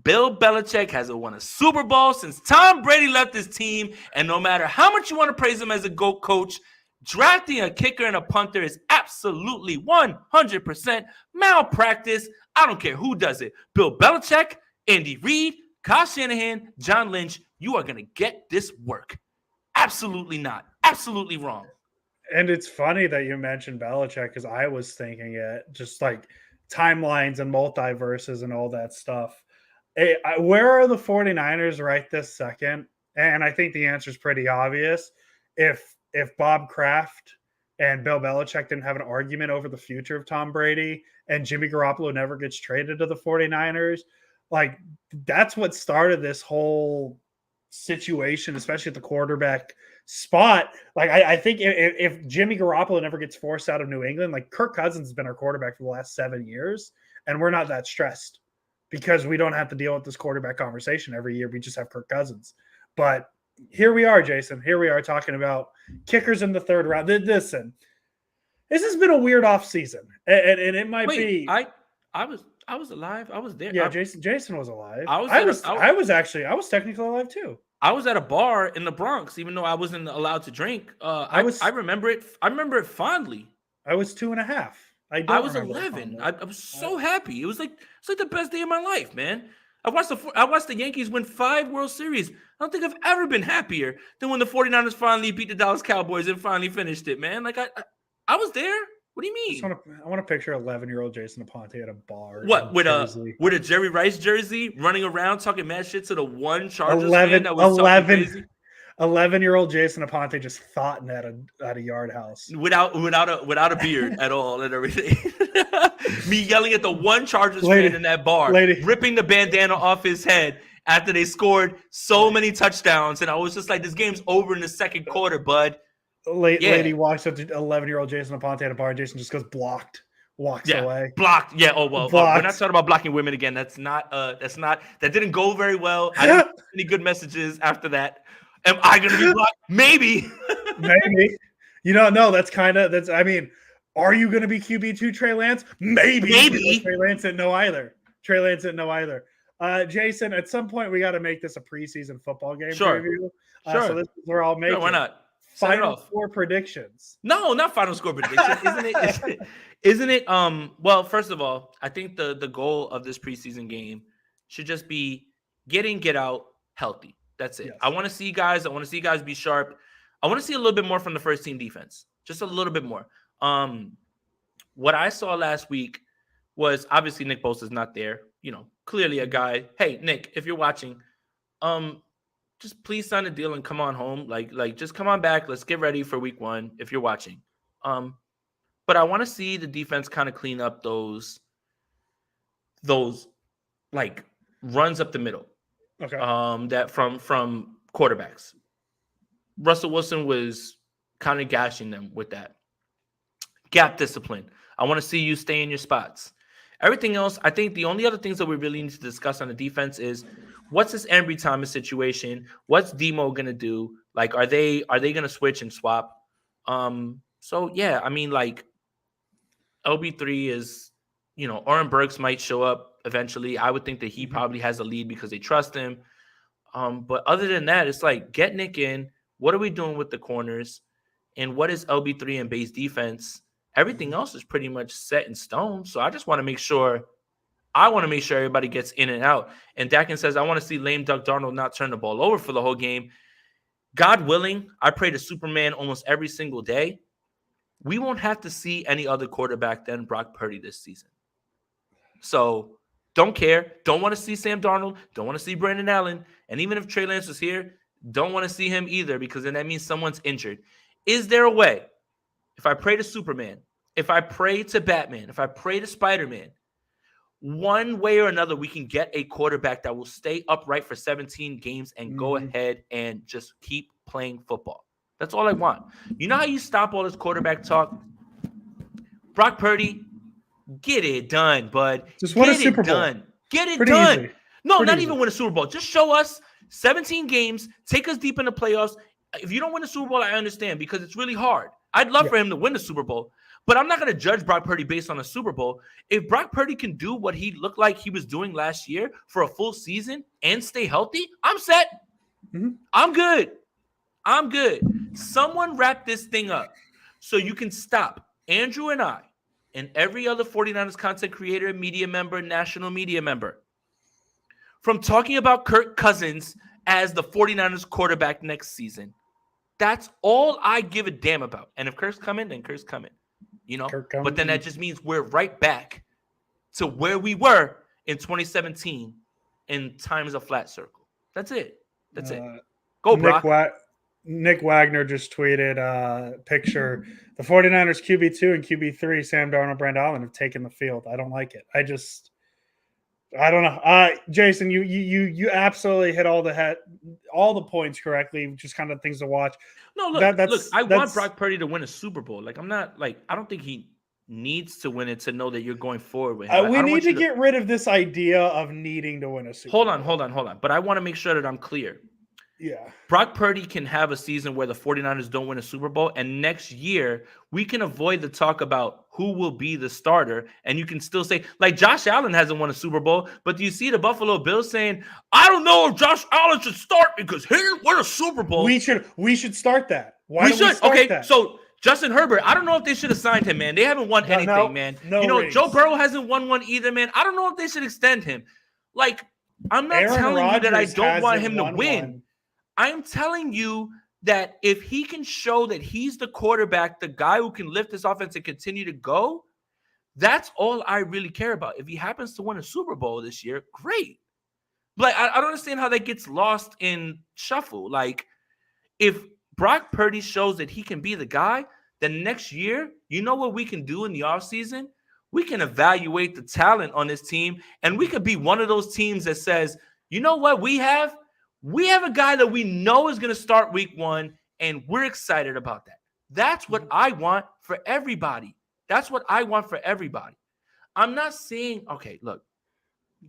Bill Belichick hasn't won a Super Bowl since Tom Brady left his team. And no matter how much you want to praise him as a GOAT coach, drafting a kicker and a punter is absolutely 100% malpractice. I don't care who does it. Bill Belichick, Andy Reid, Kyle Shanahan, John Lynch, you are going to get this work. Absolutely not. Absolutely wrong. And it's funny that you mentioned Belichick, because I was thinking it, just like timelines and multiverses and all that stuff. Hey, where are the 49ers right this second? And I think the answer is pretty obvious. if Bob Kraft and Bill Belichick didn't have an argument over the future of Tom Brady and Jimmy Garoppolo never gets traded to the 49ers, like that's what started this whole situation, especially at the quarterback spot. Like I think if Jimmy Garoppolo never gets forced out of New England, like Kirk Cousins has been our quarterback for the last 7 years, and we're not that stressed because we don't have to deal with this quarterback conversation every year. We just have Kirk Cousins. But here we are, Jason. Here we are talking about kickers in the third round. Listen, this has been a weird offseason, and it might be. I was alive. I was there. Yeah, Jason was alive. I was technically alive too. I was at a bar in the Bronx, even though I wasn't allowed to drink. I remember it. I remember it fondly. I was 2.5. I was 11. I was so happy. It's like the best day of my life, man. I watched the Yankees win 5 World Series. I don't think I've ever been happier than when the 49ers finally beat the Dallas Cowboys and finally finished it, man. Like I was there. What do you mean? I want to picture 11-year-old Jason Aponte at a bar. What with a Jerry Rice jersey, running around talking mad shit to the one Chargers fan that was 11-year-old Jason Aponte just thoughting at a yard house without a beard at all and everything. Me yelling at the one Chargers fan in that bar, ripping the bandana off his head after they scored so many touchdowns, and I was just like, "This game's over in the second quarter, bud." Lady walks up to 11-year-old Jason Aponte at a bar, and Jason just goes walks away. Blocked. Yeah. Oh well. We're not talking about blocking women again. That didn't go very well. I didn't get any good messages after that. Am I going to be blocked? Maybe. Maybe. I mean, are you going to be QB2 Trey Lance? Maybe. Trey Lance didn't know either. Jason, at some point we got to make this a preseason football game preview. Sure. So this is where I'll make it. Why not? Final score predictions. No, not final score predictions. Isn't it? Well, first of all, I think the goal of this preseason game should just be get out healthy. That's it. Yes. I want to see guys be sharp. I want to see a little bit more from the first team defense. Just a little bit more. What I saw last week was obviously Nick Bosa is not there. Clearly a guy. Hey, Nick, if you're watching, just please sign a deal and come on home. Like just come on back. Let's get ready for week 1 if you're watching. But I want to see the defense kind of clean up those like runs up the middle. Okay. That from quarterbacks. Russell Wilson was kind of gashing them with that. Gap discipline. I want to see you stay in your spots. Everything else, I think the only other things that we really need to discuss on the defense is what's this Ambry Thomas situation? What's Demo gonna do? Like, are they gonna switch and swap? So yeah, I mean, like LB3 is, Oren Burks might show up eventually. I would think that he probably has a lead because they trust him. But other than that, it's like get Nick in. What are we doing with the corners? And what is LB3 and base defense? Everything else is pretty much set in stone. So I just want to make sure everybody gets in and out. And Dakin says, I want to see lame Doug Darnold not turn the ball over for the whole game. God willing, I pray to Superman almost every single day. We won't have to see any other quarterback than Brock Purdy this season. So don't care. Don't want to see Sam Darnold. Don't want to see Brandon Allen. And even if Trey Lance was here, don't want to see him either because then that means someone's injured. Is there a way, if I pray to Superman, if I pray to Batman, if I pray to Spider-Man, one way or another, we can get a quarterback that will stay upright for 17 games and go ahead and just keep playing football. That's all I want. You know how you stop all this quarterback talk? Brock Purdy, get it done, bud. Just win a Super Bowl. Get it Pretty done. Easy. No, not even win a Super Bowl. Just show us 17 games, take us deep in the playoffs. If you don't win the Super Bowl, I understand because it's really hard. I'd love for him to win the Super Bowl, but I'm not going to judge Brock Purdy based on a Super Bowl. If Brock Purdy can do what he looked like he was doing last year for a full season and stay healthy, I'm set. Mm-hmm. I'm good. Someone wrap this thing up so you can stop Andrew and I and every other 49ers content creator, media member, national media member from talking about Kirk Cousins as the 49ers quarterback next season. That's all I give a damn about. And if Kirk's coming, then Kirk's coming. But then that just means we're right back to where we were in 2017 in time is a flat circle. That's it. Go, Brock. Nick Wagner just tweeted a picture. The 49ers QB2 and QB3, Sam Darnold, Brand Allen, have taken the field. I don't like it. I don't know. Jason, you absolutely hit all the points correctly. Just kind of things to watch. No, look. I want Brock Purdy to win a Super Bowl. Like I'm not like I don't think he needs to win it to know that you're going forward with him. We need to get rid of this idea of needing to win a Super Bowl. Hold on. But I want to make sure that I'm clear. Yeah. Brock Purdy can have a season where the 49ers don't win a Super Bowl, and next year we can avoid the talk about who will be the starter, and you can still say, like Josh Allen hasn't won a Super Bowl, but do you see the Buffalo Bills saying, I don't know if Josh Allen should start because he didn't win a Super Bowl? We should start that. Why don't we start okay, that? So Justin Herbert, I don't know if they should have signed him, man. They haven't won anything, man. No Joe Burrow hasn't won one either, man. I don't know if they should extend him. Like, I'm not telling you that I don't want him to win. I am telling you that if he can show that he's the quarterback, the guy who can lift this offense and continue to go, that's all I really care about. If he happens to win a Super Bowl this year, great. Like, I don't understand how that gets lost in shuffle. Like, if Brock Purdy shows that he can be the guy, then next year, you know what we can do in the offseason? We can evaluate the talent on this team, and we could be one of those teams that says, you know what we have? We have a guy that we know is going to start week 1, and we're excited about that. That's what I want for everybody. I'm not saying, okay, look,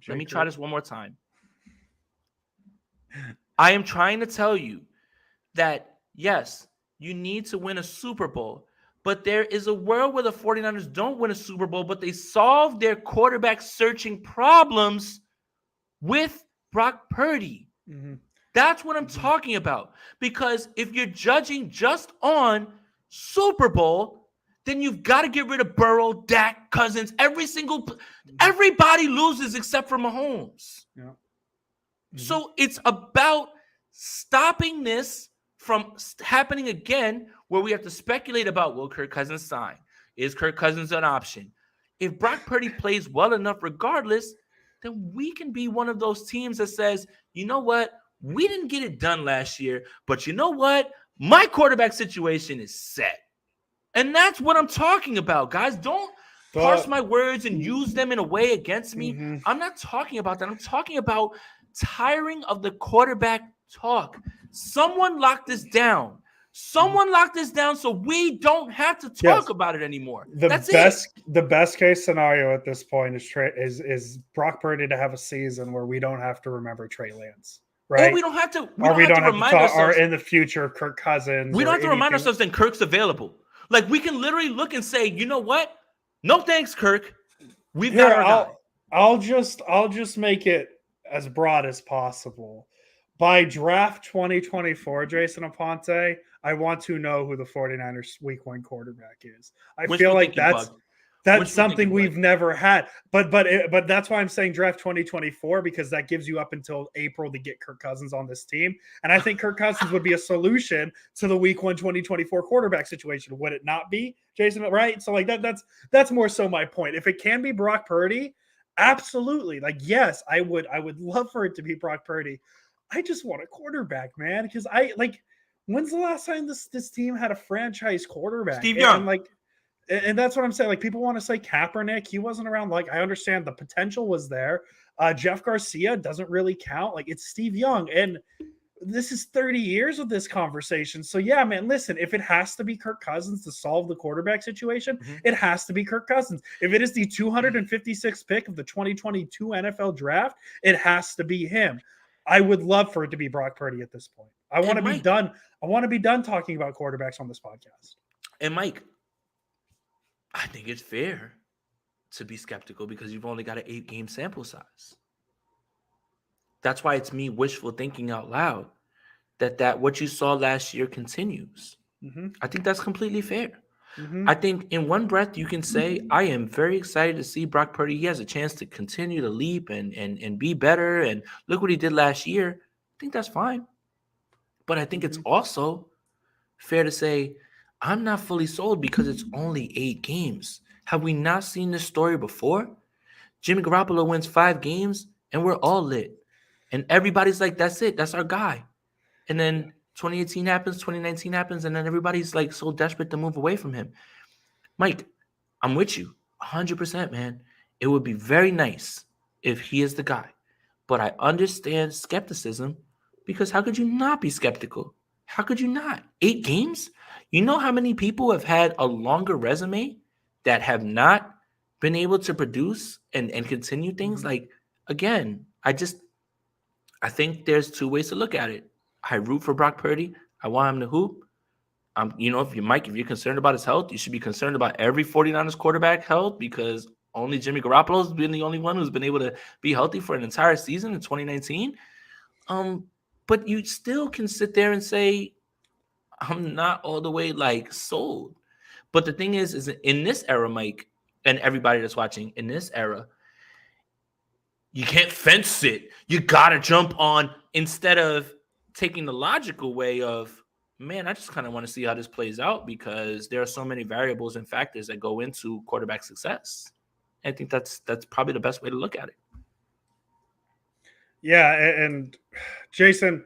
let me try this one more time. I am trying to tell you that, yes, you need to win a Super Bowl, but there is a world where the 49ers don't win a Super Bowl, but they solve their quarterback searching problems with Brock Purdy. Mm-hmm. That's what I'm talking about. Because if you're judging just on Super Bowl, then you've got to get rid of Burrow, Dak, Cousins. Everybody loses except for Mahomes. Yeah. Mm-hmm. So it's about stopping this from happening again, where we have to speculate about, will Kirk Cousins sign? Is Kirk Cousins an option? If Brock Purdy plays well enough regardless, then we can be one of those teams that says, you know what? We didn't get it done last year, but you know what? My quarterback situation is set. And that's what I'm talking about, guys. Don't parse my words and use them in a way against me. Mm-hmm. I'm not talking about that. I'm talking about tiring of the quarterback talk. Someone lock this down. Lock this down so we don't have to talk about it anymore. The best case scenario at this point is Brock Purdy to have a season where we don't have to remember Trey Lance. Right. Or we don't have to. Or in the future, Kirk Cousins. We don't have to remind ourselves that Kirk's available. Like, we can literally look and say, you know what? No thanks, Kirk. We've got our guy. I'll just make it as broad as possible. By draft 2024, Jason Aponte, I want to know who the 49ers week 1 quarterback is. I feel like that's something we've never had. But that's why I'm saying draft 2024, because that gives you up until April to get Kirk Cousins on this team. And I think Kirk Cousins would be a solution to the week 1 2024 quarterback situation. Would it not be, Jason? Right? So like that's more so my point. If it can be Brock Purdy, absolutely. Like, yes, I would love for it to be Brock Purdy. I just want a quarterback, man. Because when's the last time this team had a franchise quarterback? Steve Young. And that's what I'm saying. Like, people want to say Kaepernick. He wasn't around. Like, I understand the potential was there. Jeff Garcia doesn't really count. Like, it's Steve Young. And this is 30 years of this conversation. So, yeah, man, listen, if it has to be Kirk Cousins to solve the quarterback situation, it has to be Kirk Cousins. If it is the 256th pick of the 2022 NFL draft, it has to be him. I would love for it to be Brock Purdy at this point. I want to be done. I want to be done talking about quarterbacks on this podcast. And Mike, I think it's fair to be skeptical because you've only got an 8-game sample size. That's why it's me wishful thinking out loud that what you saw last year continues. Mm-hmm. I think that's completely fair. Mm-hmm. I think in one breath you can say, I am very excited to see Brock Purdy. He has a chance to continue to leap and be better. And look what he did last year. I think that's fine. But I think it's also fair to say, I'm not fully sold because it's only 8 games. Have we not seen this story before? Jimmy Garoppolo wins 5 games and we're all lit. And everybody's like, that's it. That's our guy. And then 2018 happens, 2019 happens, and then everybody's like so desperate to move away from him. Mike, I'm with you 100%, man. It would be very nice if he is the guy. But I understand skepticism because how could you not be skeptical? How could you not? 8 games? You know how many people have had a longer resume that have not been able to produce and continue things? Like, again, I think there's 2 ways to look at it. I root for Brock Purdy. I want him to hoop. If you're concerned about his health, you should be concerned about every 49ers quarterback health because only Jimmy Garoppolo's been the only one who's been able to be healthy for an entire season in 2019. But you still can sit there and say, I'm not all the way like sold. But the thing is in this era, Mike, and everybody that's watching, in this era, you can't fence it. You gotta jump on instead of taking the logical way of, man, I just kind of want to see how this plays out because there are so many variables and factors that go into quarterback success. I think that's probably the best way to look at it. Yeah, and Jason,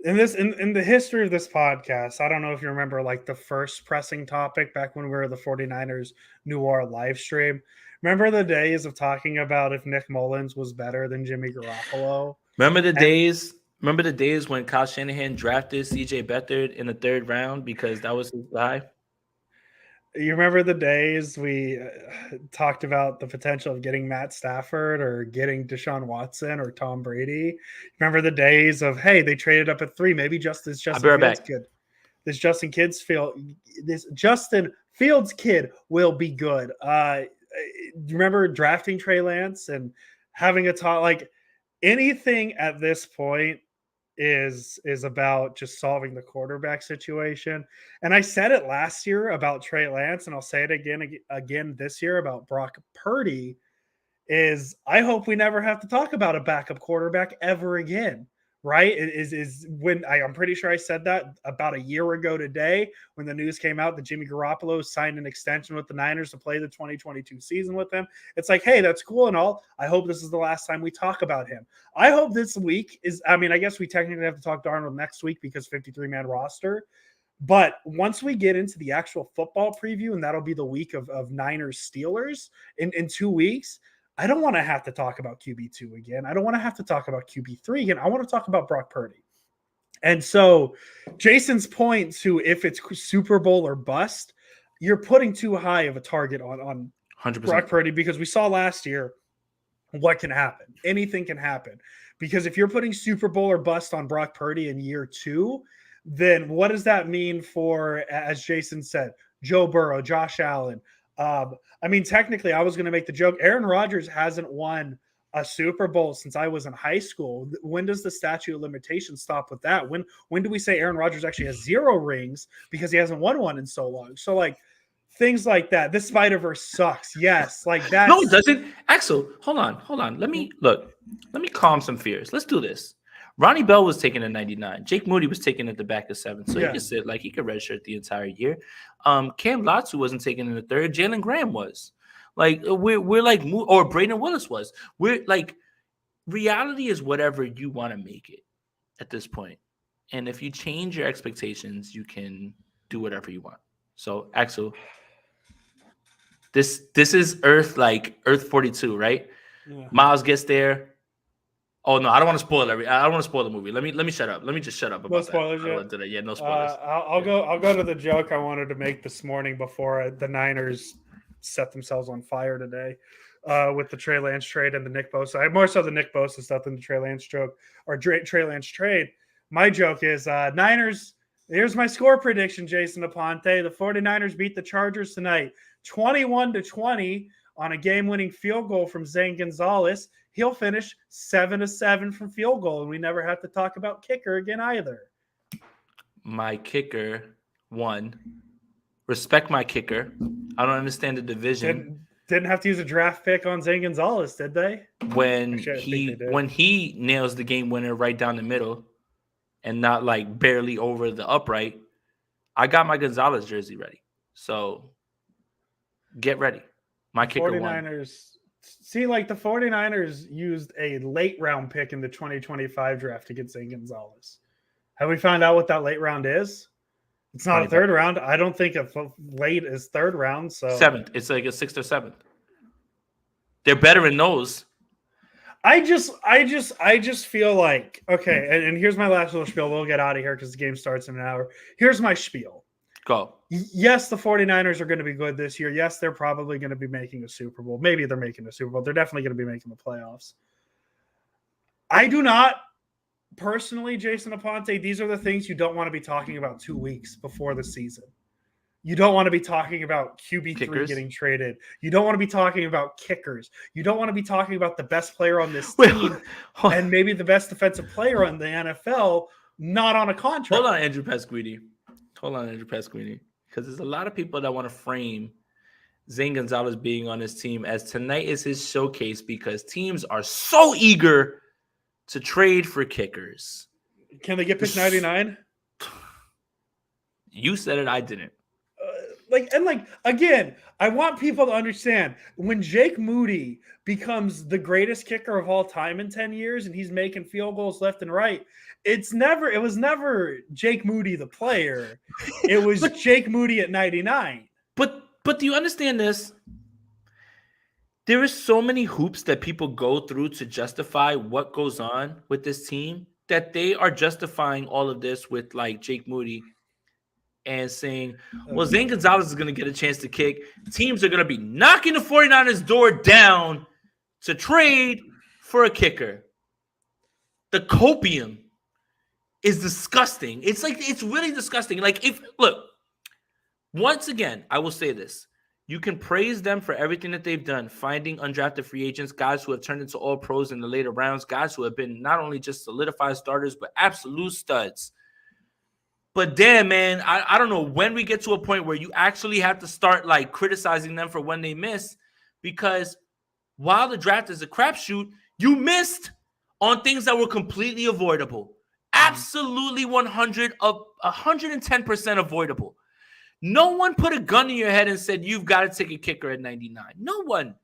in the history of this podcast, I don't know if you remember like the first pressing topic back when we were the 49ers knew our live stream. Remember the days of talking about if Nick Mullins was better than Jimmy Garoppolo? Remember the days when Kyle Shanahan drafted CJ Beathard in the 3rd round because that was his guy? You remember the days we talked about the potential of getting Matt Stafford or getting Deshaun Watson or Tom Brady? Remember the days of, hey, they traded up at 3, maybe Justin Fields kid. This Justin Fields kid will be good. Remember drafting Trey Lance and having a talk, like anything at this point is about just solving the quarterback situation. And I said it last year about Trey Lance, and I'll say it again this year about Brock Purdy, is I hope we never have to talk about a backup quarterback ever again. Right? I'm pretty sure I said that about a year ago today when the news came out that Jimmy Garoppolo signed an extension with the Niners to play the 2022 season with them. It's like, hey, that's cool and all. I hope this is the last time we talk about him. I hope this week I guess we technically have to talk Darnold next week because 53-man roster. But once we get into the actual football preview, and that'll be the week of Niners Steelers in 2 weeks, I don't want to have to talk about QB2 again. I don't want to have to talk about QB3 again. I want to talk about Brock Purdy. And so Jason's point to if it's Super Bowl or bust, you're putting too high of a target on 100%. Brock Purdy because we saw last year what can happen. Anything can happen. Because if you're putting Super Bowl or bust on Brock Purdy in year 2, then what does that mean for, as Jason said, Joe Burrow, Josh Allen? Technically, I was going to make the joke. Aaron Rodgers hasn't won a Super Bowl since I was in high school. When does the statute of limitations stop with that? When do we say Aaron Rodgers actually has 0 rings because he hasn't won one in so long? So, like, things like that. This Spider-Verse sucks. Yes, like that. No, it doesn't. Axel, hold on. Let me calm some fears. Let's do this. Ronnie Bell was taken at 99. Jake Moody was taken at the back of 7. So he could sit, like, he could redshirt the entire year. Cam Lotsu wasn't taken in the 3rd. Jalen Graham was. Like, we're like, or Braden Willis was. We're like, reality is whatever you want to make it at this point. And if you change your expectations, you can do whatever you want. So, Axel, this is Earth 42, right? Yeah. Miles gets there. Oh no, I don't want to spoil I don't want to spoil the movie. Let me shut up. Let me just shut up about no spoilers that. Yeah, no spoilers. I'll go to the joke I wanted to make this morning before the Niners set themselves on fire today with the Trey Lance trade and the Nick Bosa. I more so the Nick Bosa stuff than the Trey Lance joke or Trey Lance trade. My joke is Niners. Here's my score prediction, Jason Aponte. The 49ers beat the Chargers tonight, 21-20 on a game-winning field goal from Zane Gonzalez. He'll finish 7-7 from field goal, and we never have to talk about kicker again either. My kicker won. Respect my kicker. I don't understand the division. Didn't have to use a draft pick on Zane Gonzalez, did they? When he nails the game winner right down the middle and not like barely over the upright, I got my Gonzalez jersey ready. So get ready. My kicker 49ers won. See, like the 49ers used a late round pick in the 2025 draft to get Zane Gonzalez. Have we found out what that late round is? It's not a third round. I don't think late is third round. So seventh. It's like a 6th or 7th. They're better in those. I just feel like, okay, and here's my last little spiel. We'll get out of here because the game starts in an hour. Here's my spiel. Go. Yes, the 49ers are going to be good this year. Yes, they're probably going to be making a Super Bowl. Maybe they're making a Super Bowl. They're definitely going to be making the playoffs. I do not personally, Jason Aponte, these are the things you don't want to be talking about 2 weeks before the season. You don't want to be talking about QB3 getting traded. You don't want to be talking about kickers. You don't want to be talking about the best player on this team and maybe the best defensive player on the NFL not on a contract. Hold on, Andrew Pasquini. Because there's a lot of people that want to frame Zane Gonzalez being on his team as tonight is his showcase because teams are so eager to trade for kickers. Can they get pick 99? You said it, I didn't. Again, I want people to understand when Jake Moody becomes the greatest kicker of all time in 10 years and he's making field goals left and right, it was never Jake Moody the player. It was Jake Moody at 99. But do you understand this? There is so many hoops that people go through to justify what goes on with this team that they are justifying all of this with like Jake Moody and saying, well, Zane Gonzalez is going to get a chance to kick. Teams are going to be knocking the 49ers door down to trade for a kicker. The copium is disgusting. It's really disgusting. Once again, I will say this. You can praise them for everything that they've done, finding undrafted free agents, guys who have turned into all pros in the later rounds, guys who have been not only just solidified starters, but absolute studs. But damn, man, I don't know when we get to a point where you actually have to start like criticizing them for when they miss, because while the draft is a crapshoot, you missed on things that were completely avoidable. Absolutely 110% avoidable. No one put a gun in your head and said, you've got to take a kicker at 99. No one.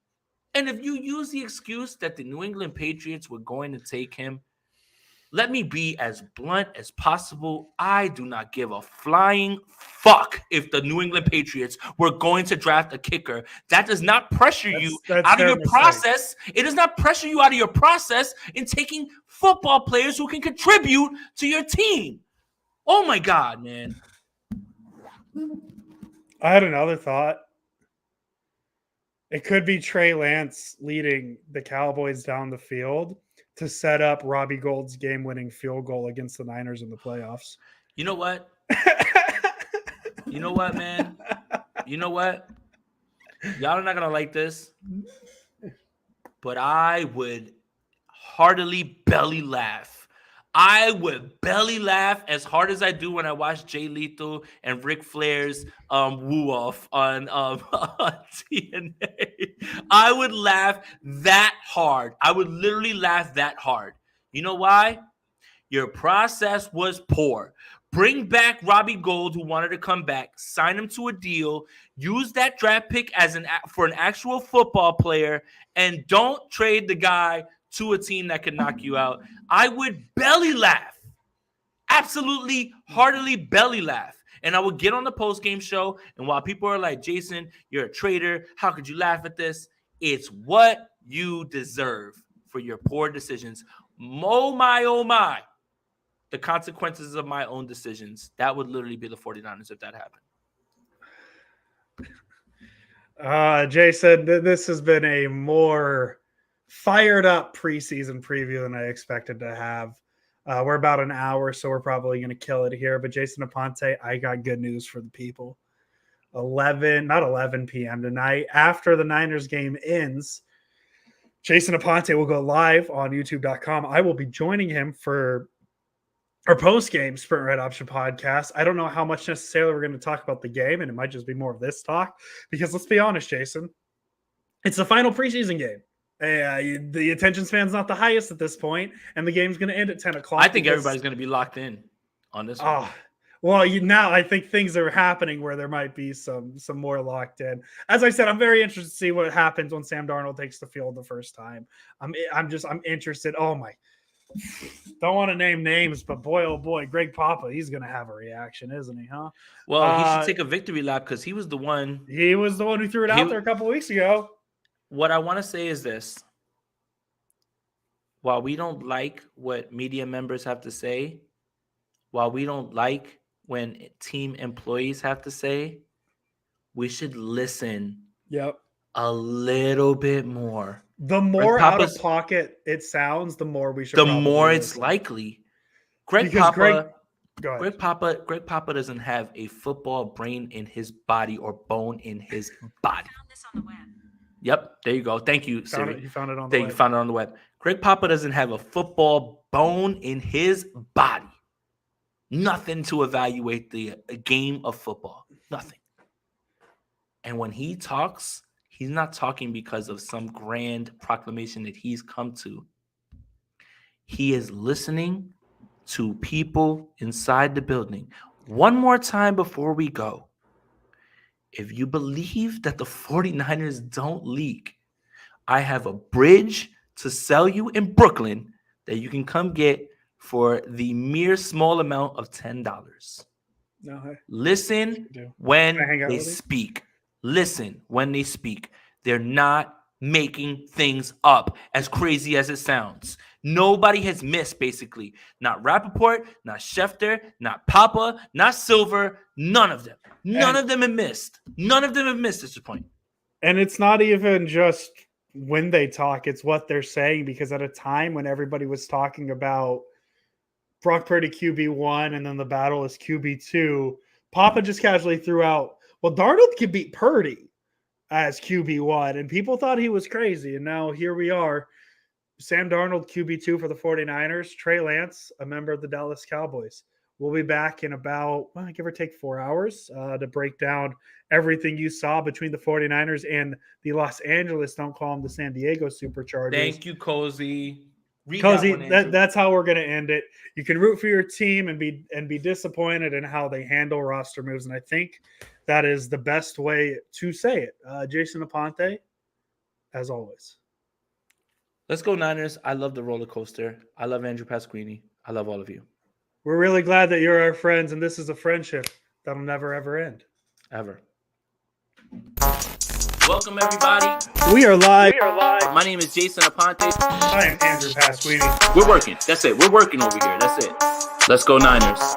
And if you use the excuse that the New England Patriots were going to take him, let me be as blunt as possible. I do not give a flying fuck if the New England Patriots were going to draft a kicker. That does not pressure you out of your process. It does not pressure you out of your process in taking football players who can contribute to your team. Oh, my God, man. I had another thought. It could be Trey Lance leading the Cowboys down the field to set up Robbie Gould's game-winning field goal against the Niners in the playoffs. You know what? You know what, man? You know what? Y'all are not going to like this, but I would heartily belly laugh. I would belly laugh as hard as I do when I watch Jay Lethal and Ric Flair's woo-off on TNA. I would laugh that hard. I would literally laugh that hard. You know why? Your process was poor. Bring back Robbie Gould, who wanted to come back. Sign him to a deal. Use that draft pick for an actual football player, and don't trade the guy to a team that can knock you out. I would belly laugh. Absolutely, heartily belly laugh. And I would get on the post-game show, and while people are like, Jason, you're a traitor. How could you laugh at this? It's what you deserve for your poor decisions. Oh my. The consequences of my own decisions. That would literally be the 49ers if that happened. Jason, this has been a more fired up preseason preview than I expected to have. We're about an hour, so we're probably going to kill it here. But Jason Aponte, I got good news for the people. 11 p.m. tonight, after the Niners game ends, Jason Aponte will go live on youtube.com. I will be joining him for our post-game Sprint Red Option podcast. I don't know how much necessarily we're going to talk about the game, and it might just be more of this talk, because let's be honest, Jason, it's the final preseason game. The attention span's not the highest at this point, and the game's going to end at 10 o'clock. I think everybody's going to be locked in on this one. Well, now I think things are happening where there might be some more locked in. As I said, I'm very interested to see what happens when Sam Darnold takes the field the first time. I'm interested. Oh my, Don't want to name names, but boy, oh boy, Greg Papa, he's going to have a reaction, isn't he, huh? Well, he should take a victory lap because he was the one. He was the one who threw it out there a couple weeks ago. What I want to say is this. While we don't like what media members have to say, while we don't like when team employees have to say, we should listen a little bit more. The more out of pocket it sounds, the more we should. The more it's likely. Greg Papa doesn't have a football brain in his body or bone in his body. Found this on the web. Yep, there you go. Thank you, Siri. You found it on the web. You found it on the web. Greg Papa doesn't have a football bone in his body. Nothing to evaluate a game of football. Nothing. And when he talks, he's not talking because of some grand proclamation that he's come to. He is listening to people inside the building. One more time before we go. If you believe that the 49ers don't leak, I have a bridge to sell you in Brooklyn that you can come get for the mere small amount of $10. Listen when they speak. Listen when they speak. They're not making things up, as crazy as it sounds. Nobody has missed, basically. Not Rappaport, not Schefter, not Papa, not Silver. None of them. None of them have missed. None of them have missed at this point. And it's not even just when they talk, it's what they're saying, because at a time when everybody was talking about Brock Purdy QB1 and then the battle is QB2, Papa just casually threw out, well, Darnold could beat Purdy as QB1, and people thought he was crazy. And now here we are. Sam Darnold, QB2 for the 49ers. Trey Lance, a member of the Dallas Cowboys. We'll be back in about, give or take 4 hours to break down everything you saw between the 49ers and the Los Angeles, don't call them the San Diego Superchargers. Thank you, Cozy. Cozy, that's how we're going to end it. You can root for your team and be disappointed in how they handle roster moves, and I think that is the best way to say it. Jason Aponte, as always. Let's go Niners. I love the roller coaster. I love Andrew Pasquini. I love all of you. We're really glad that you're our friends, and this is a friendship that'll never, ever end. Ever. Welcome, everybody. We are live. My name is Jason Aponte. I am Andrew Pasquini. We're working. That's it. We're working over here. That's it. Let's go Niners.